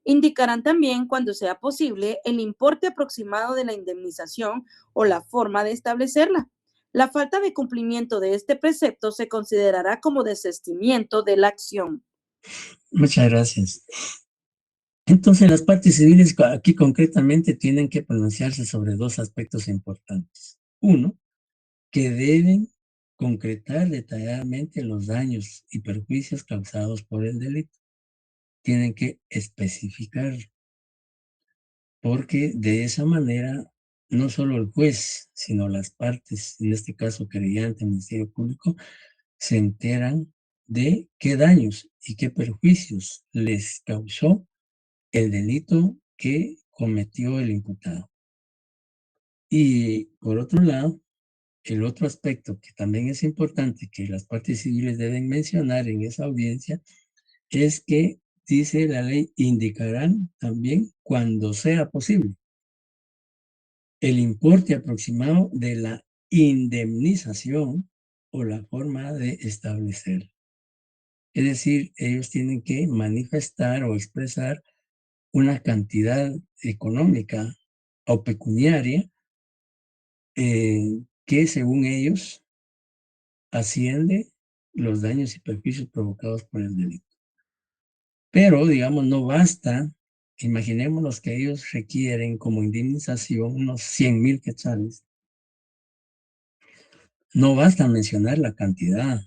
Speaker 6: Indicarán también, cuando sea posible, el importe aproximado de la indemnización o la forma de establecerla. La falta de cumplimiento de este precepto se considerará como desistimiento de la acción.
Speaker 1: Muchas gracias. Entonces, las partes civiles aquí concretamente tienen que pronunciarse sobre dos aspectos importantes. Uno, que deben concretar detalladamente los daños y perjuicios causados por el delito. Tienen que especificar, porque de esa manera no solo el juez, sino las partes, en este caso querellante, Ministerio Público, se enteran de qué daños y qué perjuicios les causó el delito que cometió el imputado. Y por otro lado, el otro aspecto que también es importante que las partes civiles deben mencionar en esa audiencia es que, dice la ley, indicarán también, cuando sea posible, el importe aproximado de la indemnización o la forma de establecer. Es decir, ellos tienen que manifestar o expresar una cantidad económica o pecuniaria que según ellos asciende los daños y perjuicios provocados por el delito. Pero, digamos, no basta, imaginémonos que ellos requieren como indemnización unos 100,000 quetzales. No basta mencionar la cantidad,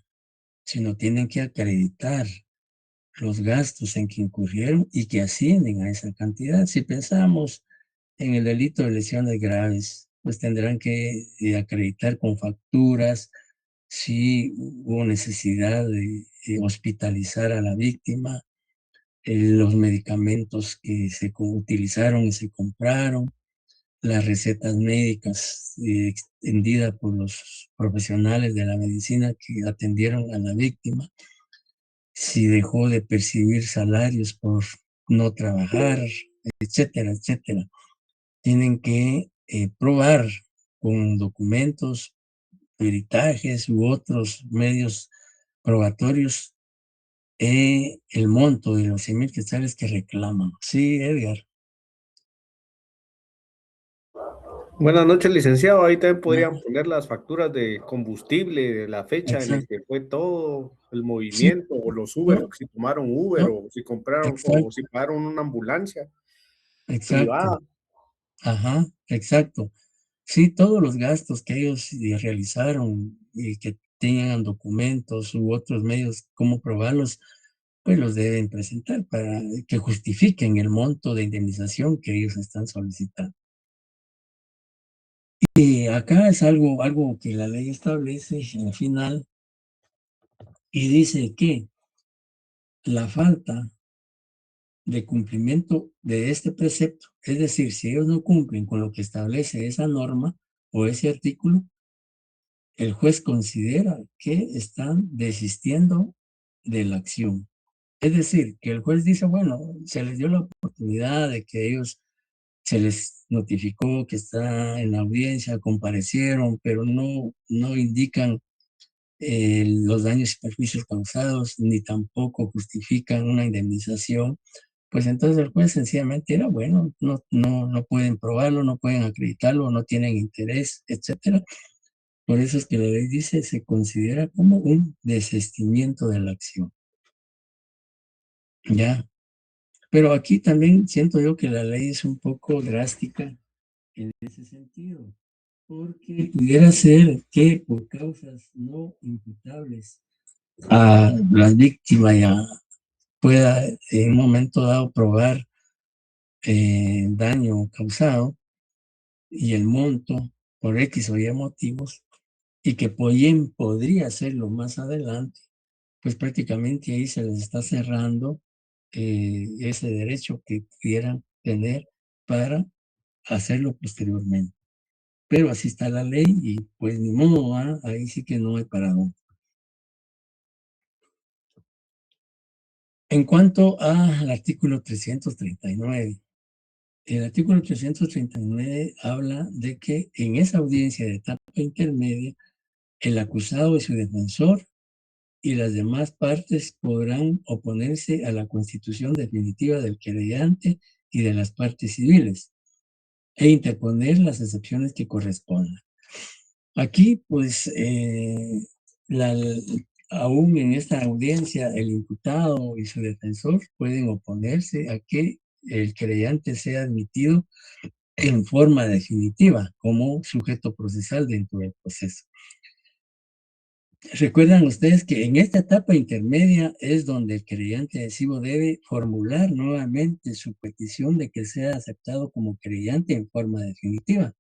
Speaker 1: sino tienen que acreditar los gastos en que incurrieron y que ascienden a esa cantidad. Si pensamos en el delito de lesiones graves, pues tendrán que acreditar con facturas si hubo necesidad de hospitalizar a la víctima, los medicamentos que se utilizaron y se compraron, las recetas médicas extendidas por los profesionales de la medicina que atendieron a la víctima, si dejó de percibir salarios por no trabajar, etcétera, etcétera. Tienen que probar con documentos, peritajes u otros medios probatorios el monto de los 100,000 quetzales que reclaman. Sí, Edgar.
Speaker 3: Buenas noches, licenciado. Ahí también podrían
Speaker 1: No,
Speaker 3: poner las facturas de combustible, la fecha en la
Speaker 1: exacto.
Speaker 3: que fue todo el
Speaker 1: Sí,
Speaker 3: movimiento, o los Uber,
Speaker 1: no,
Speaker 3: si tomaron Uber,
Speaker 1: no,
Speaker 3: o si compraron, o
Speaker 1: exacto,
Speaker 3: si pagaron una ambulancia
Speaker 1: exacto.
Speaker 3: privada.
Speaker 1: Ajá, exacto. Sí, todos los gastos que ellos realizaron y que tengan documentos u otros medios, cómo probarlos, pues los deben presentar para que justifiquen el monto de indemnización que ellos están solicitando. Y acá es algo que la ley establece al final y dice que la falta de cumplimiento de este precepto. Es decir, si ellos no cumplen con lo que establece esa norma o ese artículo, el juez considera que están desistiendo de la acción. Es decir, que el juez dice, bueno, se les dio la oportunidad de que ellos, se les notificó que está en la audiencia, comparecieron, pero no indican los daños y perjuicios causados, ni tampoco justifican una indemnización. Pues entonces el juez sencillamente era, bueno, no pueden probarlo, no pueden acreditarlo, no tienen interés, etcétera. Por eso es que la ley dice, se considera como un desistimiento de la acción. Ya. Pero aquí también siento yo que la ley es un poco drástica en ese sentido, porque pudiera ser que por causas no imputables a las víctimas ya pueda en un momento dado probar daño causado y el monto por X o Y motivos, y que bien podría hacerlo más adelante, pues prácticamente ahí se les está cerrando ese derecho que pudieran tener para hacerlo posteriormente. Pero así está la ley y pues ni modo, ahí sí que no hay para dónde. En cuanto al artículo 339, el artículo 339 habla de que en esa audiencia de etapa intermedia, el acusado y su defensor y las demás partes podrán oponerse a la constitución definitiva del querellante y de las partes civiles e interponer las excepciones que correspondan. Aquí, pues, aún en esta audiencia, el imputado y su defensor pueden oponerse a que el querellante sea admitido en forma definitiva como sujeto procesal dentro del proceso. Recuerdan ustedes que en esta etapa intermedia es donde el querellante adhesivo debe formular nuevamente su petición de que sea aceptado como querellante en forma definitiva.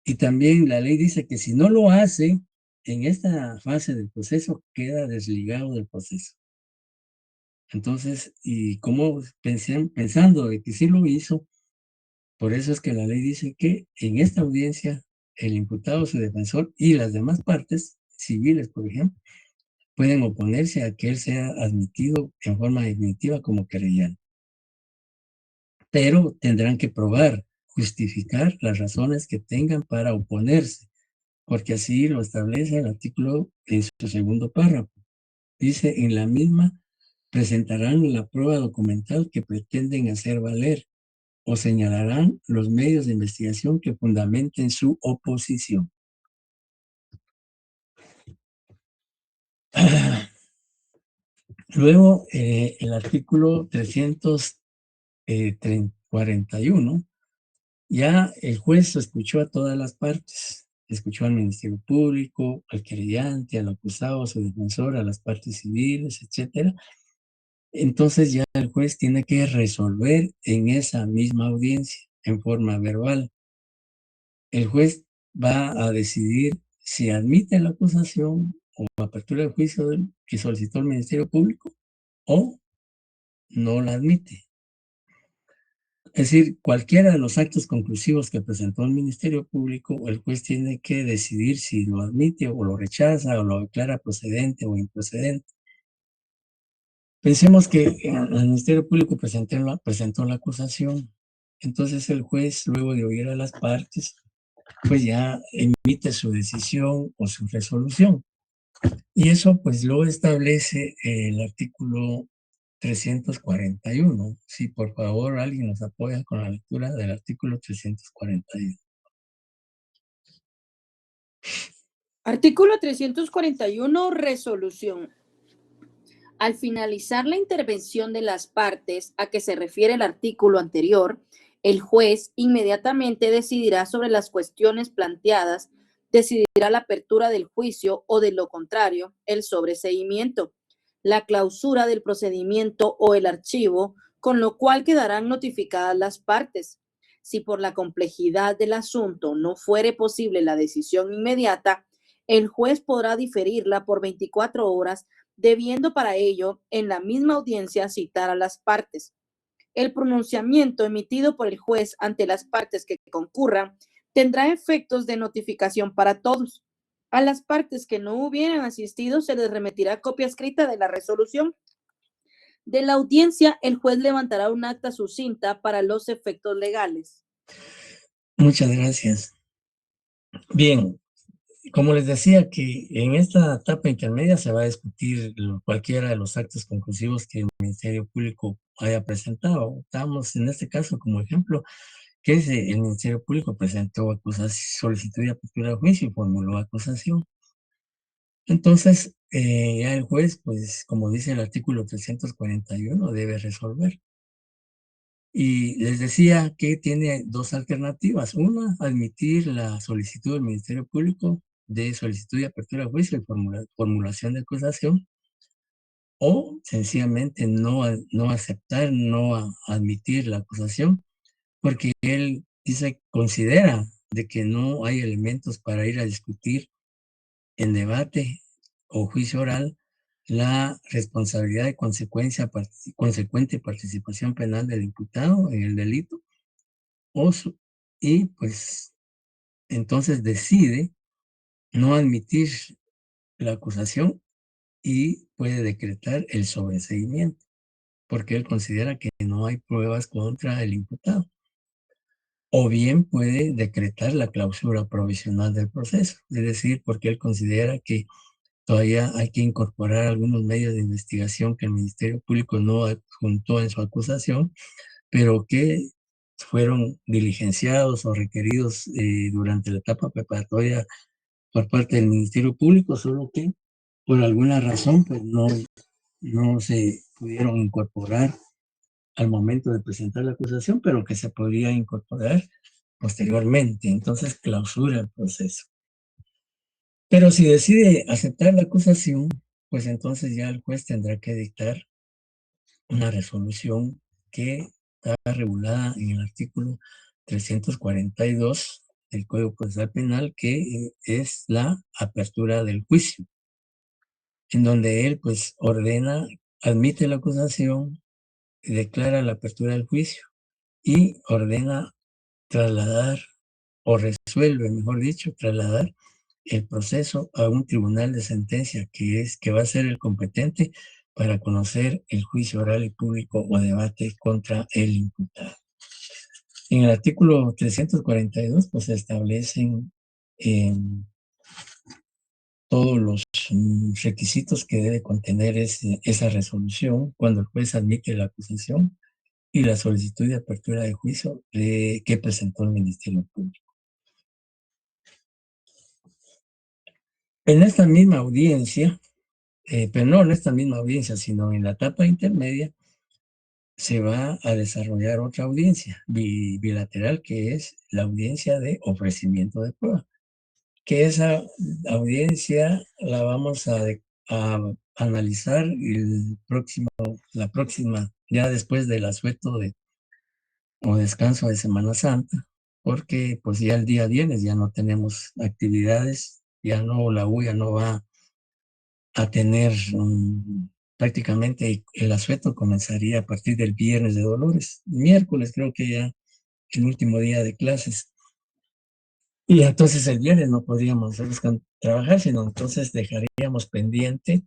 Speaker 1: Y también la ley dice que si no lo hace, en esta fase del proceso queda desligado del proceso. Entonces, y como pensando de que sí lo hizo, por eso es que la ley dice que en esta audiencia el imputado, su defensor y las demás partes civiles, por ejemplo, pueden oponerse a que él sea admitido en forma definitiva como querellante. Pero tendrán que probar, justificar las razones que tengan para oponerse, porque así lo establece el artículo en su segundo párrafo. Dice, en la misma presentarán la prueba documental que pretenden hacer valer o señalarán los medios de investigación que fundamenten su oposición. Luego, el artículo 341, ya el juez escuchó a todas las partes, escuchó al Ministerio Público, al querellante, al acusado, a su defensor, a las partes civiles, etcétera. Entonces ya el juez tiene que resolver en esa misma audiencia, en forma verbal. El juez va a decidir si admite la acusación o apertura del juicio que solicitó el Ministerio Público o no la admite. Es decir, cualquiera de los actos conclusivos que presentó el Ministerio Público, el juez tiene que decidir si lo admite o lo rechaza o lo declara procedente o improcedente. Pensemos que el Ministerio Público presentó la acusación. Entonces el juez, luego de oír a las partes, pues ya emite su decisión o su resolución. Y eso pues lo establece el artículo 341. Si por favor alguien nos apoya con la lectura del artículo 341.
Speaker 6: Artículo 341, resolución. Al finalizar la intervención de las partes a que se refiere el artículo anterior, el juez inmediatamente decidirá sobre las cuestiones planteadas, decidirá la apertura del juicio o, de lo contrario, el sobreseimiento, la clausura del procedimiento o el archivo, con lo cual quedarán notificadas las partes. Si por la complejidad del asunto no fuere posible la decisión inmediata, el juez podrá diferirla por 24 horas, debiendo para ello en la misma audiencia citar a las partes. El pronunciamiento emitido por el juez ante las partes que concurran tendrá efectos de notificación para todos. A las partes que no hubieran asistido se les remitirá copia escrita de la resolución. De la audiencia, el juez levantará un acta sucinta para los efectos legales.
Speaker 1: Muchas gracias. Bien, como les decía que en esta etapa intermedia se va a discutir cualquiera de los actos conclusivos que el Ministerio Público haya presentado. Estamos en este caso como ejemplo que el Ministerio Público presentó solicitud de apertura de juicio y formuló acusación. Entonces, ya el juez, pues, como dice el artículo 341, debe resolver. Y les decía que tiene dos alternativas. Una, admitir la solicitud del Ministerio Público de solicitud de apertura de juicio y formulación de acusación, o sencillamente no aceptar, no admitir la acusación, porque él considera de que no hay elementos para ir a discutir en debate o juicio oral la responsabilidad de consecuente participación penal del imputado en el delito, y pues entonces decide no admitir la acusación y puede decretar el sobreseimiento, porque él considera que no hay pruebas contra el imputado. O bien puede decretar la clausura provisional del proceso, es decir, porque él considera que todavía hay que incorporar algunos medios de investigación que el Ministerio Público no adjuntó en su acusación, pero que fueron diligenciados o requeridos durante la etapa preparatoria por parte del Ministerio Público, solo que por alguna razón pues no se pudieron incorporar al momento de presentar la acusación, pero que se podría incorporar posteriormente. Entonces clausura el proceso. Pero si decide aceptar la acusación, pues entonces ya el juez tendrá que dictar una resolución que está regulada en el artículo 342 del Código Procesal Penal, que es la apertura del juicio, en donde él pues admite la acusación, declara la apertura del juicio y ordena trasladar, o resuelve, mejor dicho, trasladar el proceso a un tribunal de sentencia que va a ser el competente para conocer el juicio oral y público o debate contra el imputado. En el artículo 342 pues se establecen todos los requisitos que debe contener esa resolución cuando el juez admite la acusación y la solicitud de apertura de juicio que presentó el Ministerio Público. En esta misma audiencia, pero no en esta misma audiencia, sino en la etapa intermedia, se va a desarrollar otra audiencia bilateral, que es la audiencia de ofrecimiento de prueba, que esa audiencia la vamos a analizar la próxima, ya después del asueto o descanso de Semana Santa, porque pues ya el día viernes ya no tenemos actividades, la U ya no va a tener prácticamente el asueto comenzaría a partir del viernes de Dolores. Miércoles creo que ya el último día de clases. Y entonces el viernes no podríamos trabajar, sino entonces dejaríamos pendiente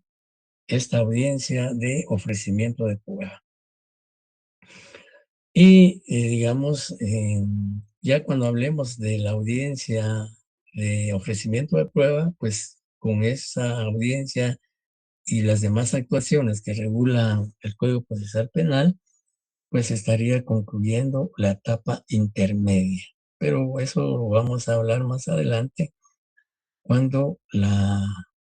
Speaker 1: esta audiencia de ofrecimiento de prueba. Y digamos, ya cuando hablemos de la audiencia de ofrecimiento de prueba, pues con esa audiencia y las demás actuaciones que regula el Código Procesal Penal, pues estaría concluyendo la etapa intermedia. Pero eso lo vamos a hablar más adelante, cuando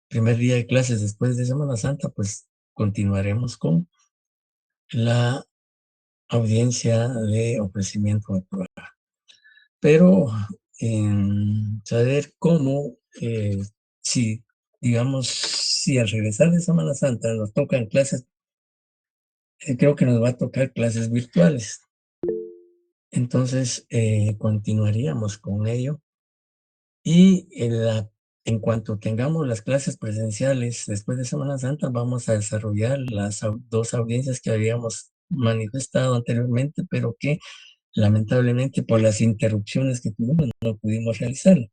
Speaker 1: primer día de clases después de Semana Santa, pues continuaremos con la audiencia de ofrecimiento de prueba. Pero saber cómo, si al regresar de Semana Santa nos tocan clases, creo que nos va a tocar clases virtuales. Entonces, continuaríamos con ello. Y en cuanto tengamos las clases presenciales después de Semana Santa, vamos a desarrollar las dos audiencias que habíamos manifestado anteriormente, pero que lamentablemente por las interrupciones que tuvimos no pudimos realizarla.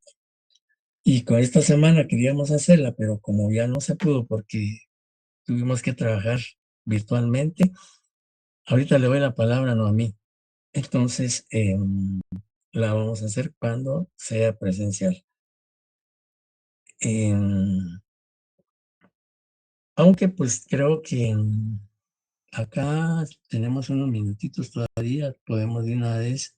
Speaker 1: Y con esta semana queríamos hacerla, pero como ya no se pudo porque tuvimos que trabajar virtualmente, ahorita le doy la palabra, no a mí. Entonces, la vamos a hacer cuando sea presencial. Aunque pues creo que acá tenemos unos minutitos todavía, podemos de una vez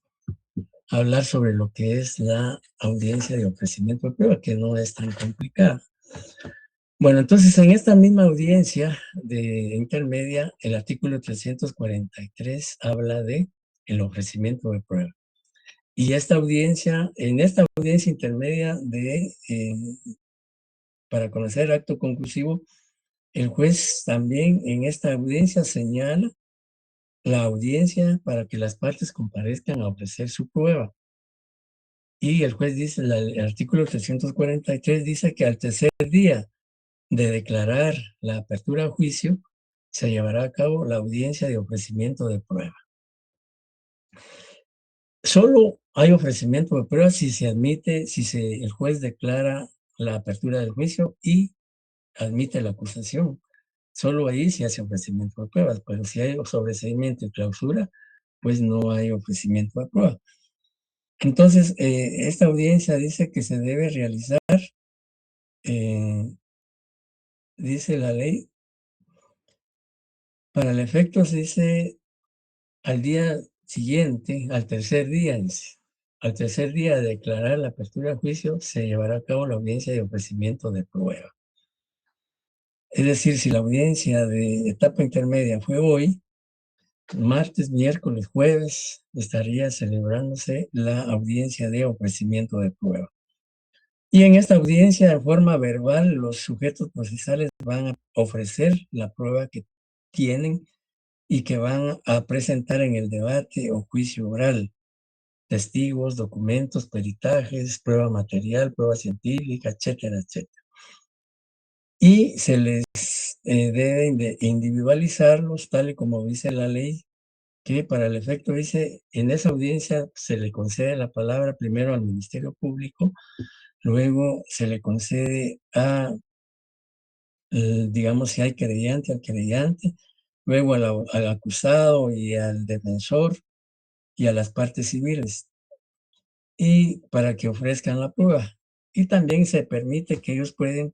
Speaker 1: hablar sobre lo que es la audiencia de ofrecimiento de prueba, que no es tan complicada. Bueno, entonces en esta misma audiencia de intermedia, el artículo 343 habla de el ofrecimiento de prueba. Y en esta audiencia intermedia para conocer el acto conclusivo, el juez también en esta audiencia señala la audiencia para que las partes comparezcan a ofrecer su prueba. Y el juez dice, el artículo 343 dice que al tercer día de declarar la apertura a juicio, se llevará a cabo la audiencia de ofrecimiento de prueba. Solo hay ofrecimiento de prueba si se admite, el juez declara la apertura del juicio y admite la acusación. Solo ahí se hace ofrecimiento de pruebas, pero si hay sobreseimiento y clausura, pues no hay ofrecimiento de prueba. Entonces, esta audiencia dice que se debe realizar, dice la ley, para el efecto se dice al día siguiente, al tercer día, dice. Al tercer día de declarar la apertura del juicio, se llevará a cabo la audiencia de ofrecimiento de prueba. Es decir, si la audiencia de etapa intermedia fue hoy, martes, miércoles, jueves, estaría celebrándose la audiencia de ofrecimiento de prueba. Y en esta audiencia, de forma verbal, los sujetos procesales van a ofrecer la prueba que tienen y que van a presentar en el debate o juicio oral. Testigos, documentos, peritajes, prueba material, prueba científica, etcétera, etcétera. Y se les deben de individualizarlos, tal y como dice la ley, que para el efecto dice, en esa audiencia se le concede la palabra primero al Ministerio Público, luego se le concede digamos, si hay querellante, al querellante, luego al acusado y al defensor y a las partes civiles, y para que ofrezcan la prueba. Y también se permite que ellos pueden,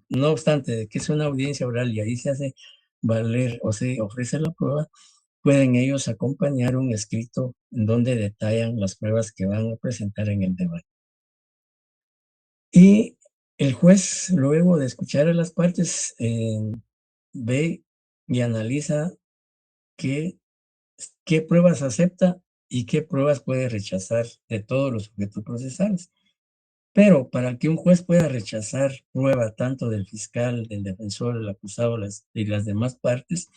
Speaker 1: no obstante de que es una audiencia oral y ahí se hace valer o se ofrece la prueba, pueden ellos acompañar un escrito en donde detallan las pruebas que van a presentar en el debate. Y el juez, luego de escuchar a las partes, ve y analiza qué pruebas acepta y qué pruebas puede rechazar de todos los sujetos procesales. Pero para que un juez pueda rechazar prueba tanto del fiscal, del defensor, del acusado y las demás partes,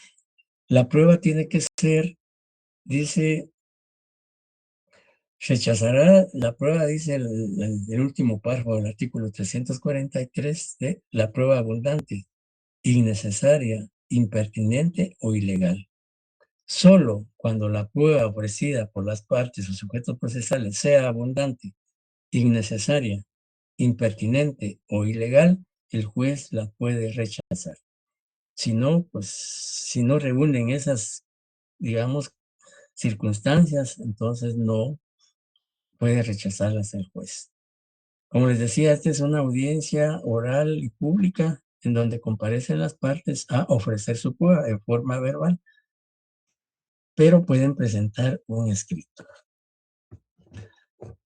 Speaker 1: la prueba tiene que ser, dice, rechazará la prueba, dice el último párrafo del artículo 343 de la prueba abundante, innecesaria, impertinente o ilegal. Solo cuando la prueba ofrecida por las partes o sujetos procesales sea abundante, innecesaria, impertinente o ilegal, el juez la puede rechazar. Si no, pues, si no reúnen esas, digamos, circunstancias, entonces no puede rechazarlas el juez. Como les decía, esta es una audiencia oral y pública en donde comparecen las partes a ofrecer su prueba en forma verbal, pero pueden presentar un escrito.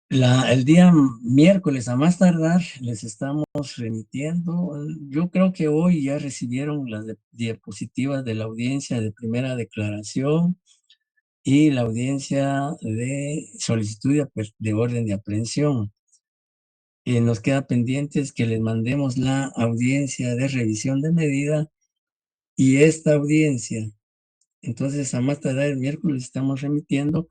Speaker 1: El día miércoles a más tardar les estamos remitiendo, yo creo que hoy ya recibieron las diapositivas de la audiencia de primera declaración y la audiencia de solicitud de orden de aprehensión. Nos queda pendientes que les mandemos la audiencia de revisión de medida y esta audiencia. Entonces, a más tardar el miércoles estamos remitiendo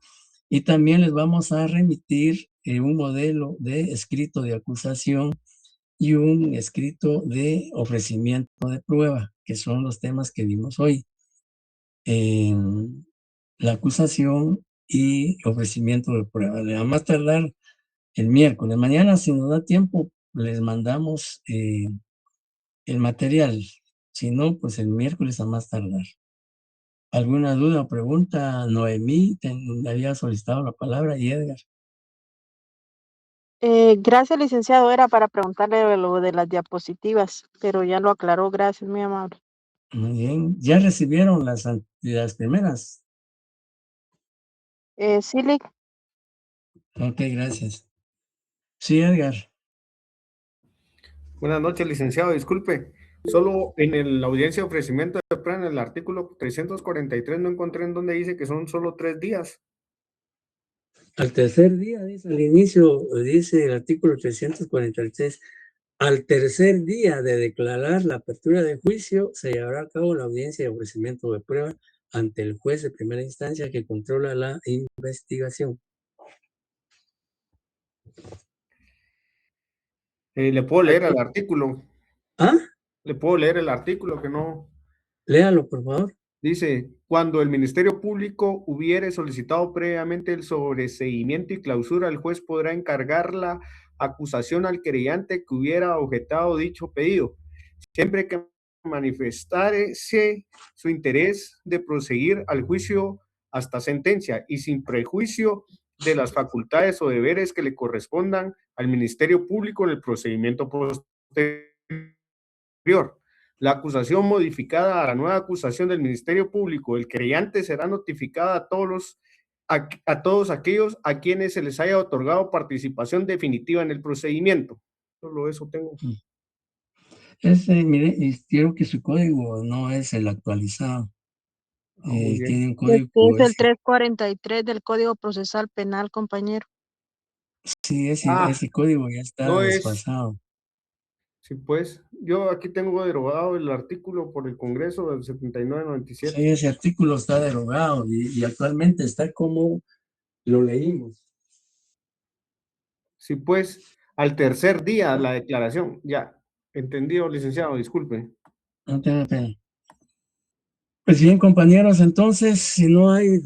Speaker 1: y también les vamos a remitir un modelo de escrito de acusación y un escrito de ofrecimiento de prueba, que son los temas que vimos hoy. la acusación y ofrecimiento de prueba. Le va a más tardar el miércoles. Mañana, si nos da tiempo, les mandamos el material. Si no, pues el miércoles a más tardar. ¿Alguna duda o pregunta? Noemí había solicitado la palabra y Edgar.
Speaker 5: Gracias, licenciado. Era para preguntarle lo de las diapositivas, pero ya lo aclaró. Gracias, muy amable.
Speaker 1: Muy bien. ¿Ya recibieron las primeras?
Speaker 5: Sí, Lic.
Speaker 1: Ok, gracias. Sí, Edgar.
Speaker 3: Buenas noches, licenciado. Disculpe, solo en la audiencia de ofrecimiento de prueba, en el artículo 343, no encontré en donde dice que son solo 3 días.
Speaker 1: Al tercer día, dice al inicio, dice el artículo 343, al tercer día de declarar la apertura de juicio, se llevará a cabo la audiencia de ofrecimiento de prueba ante el juez de primera instancia que controla la investigación.
Speaker 3: ¿Le puedo leer el artículo?
Speaker 1: ¿Ah?
Speaker 3: ¿Le puedo leer el artículo que no?
Speaker 1: Léalo, por favor.
Speaker 3: Dice, cuando el Ministerio Público hubiere solicitado previamente el sobreseimiento y clausura, el juez podrá encargar la acusación al querellante que hubiera objetado dicho pedido, siempre que manifestare su interés de proseguir al juicio hasta sentencia y sin prejuicio de las facultades o deberes que le correspondan al Ministerio Público en el procedimiento posterior. La acusación modificada a la nueva acusación del Ministerio Público, el querellante será notificada a todos aquellos a quienes se les haya otorgado participación definitiva en el procedimiento. Solo eso tengo.
Speaker 1: Mire, quiero que su código no es el actualizado.
Speaker 3: Muy bien.
Speaker 1: Tiene un código.
Speaker 5: Es el 343 del Código Procesal Penal, compañero.
Speaker 1: Sí, ese código ya está
Speaker 3: no es.
Speaker 1: desfasado.
Speaker 3: Sí, pues, yo aquí tengo derogado el artículo por el Congreso del 7997.
Speaker 1: Sí, ese artículo está derogado y actualmente está como lo leímos.
Speaker 3: Sí, pues, al tercer día la declaración. Ya, entendido, licenciado, disculpe.
Speaker 1: No tenga pena. Pues bien, compañeros, entonces, si no hay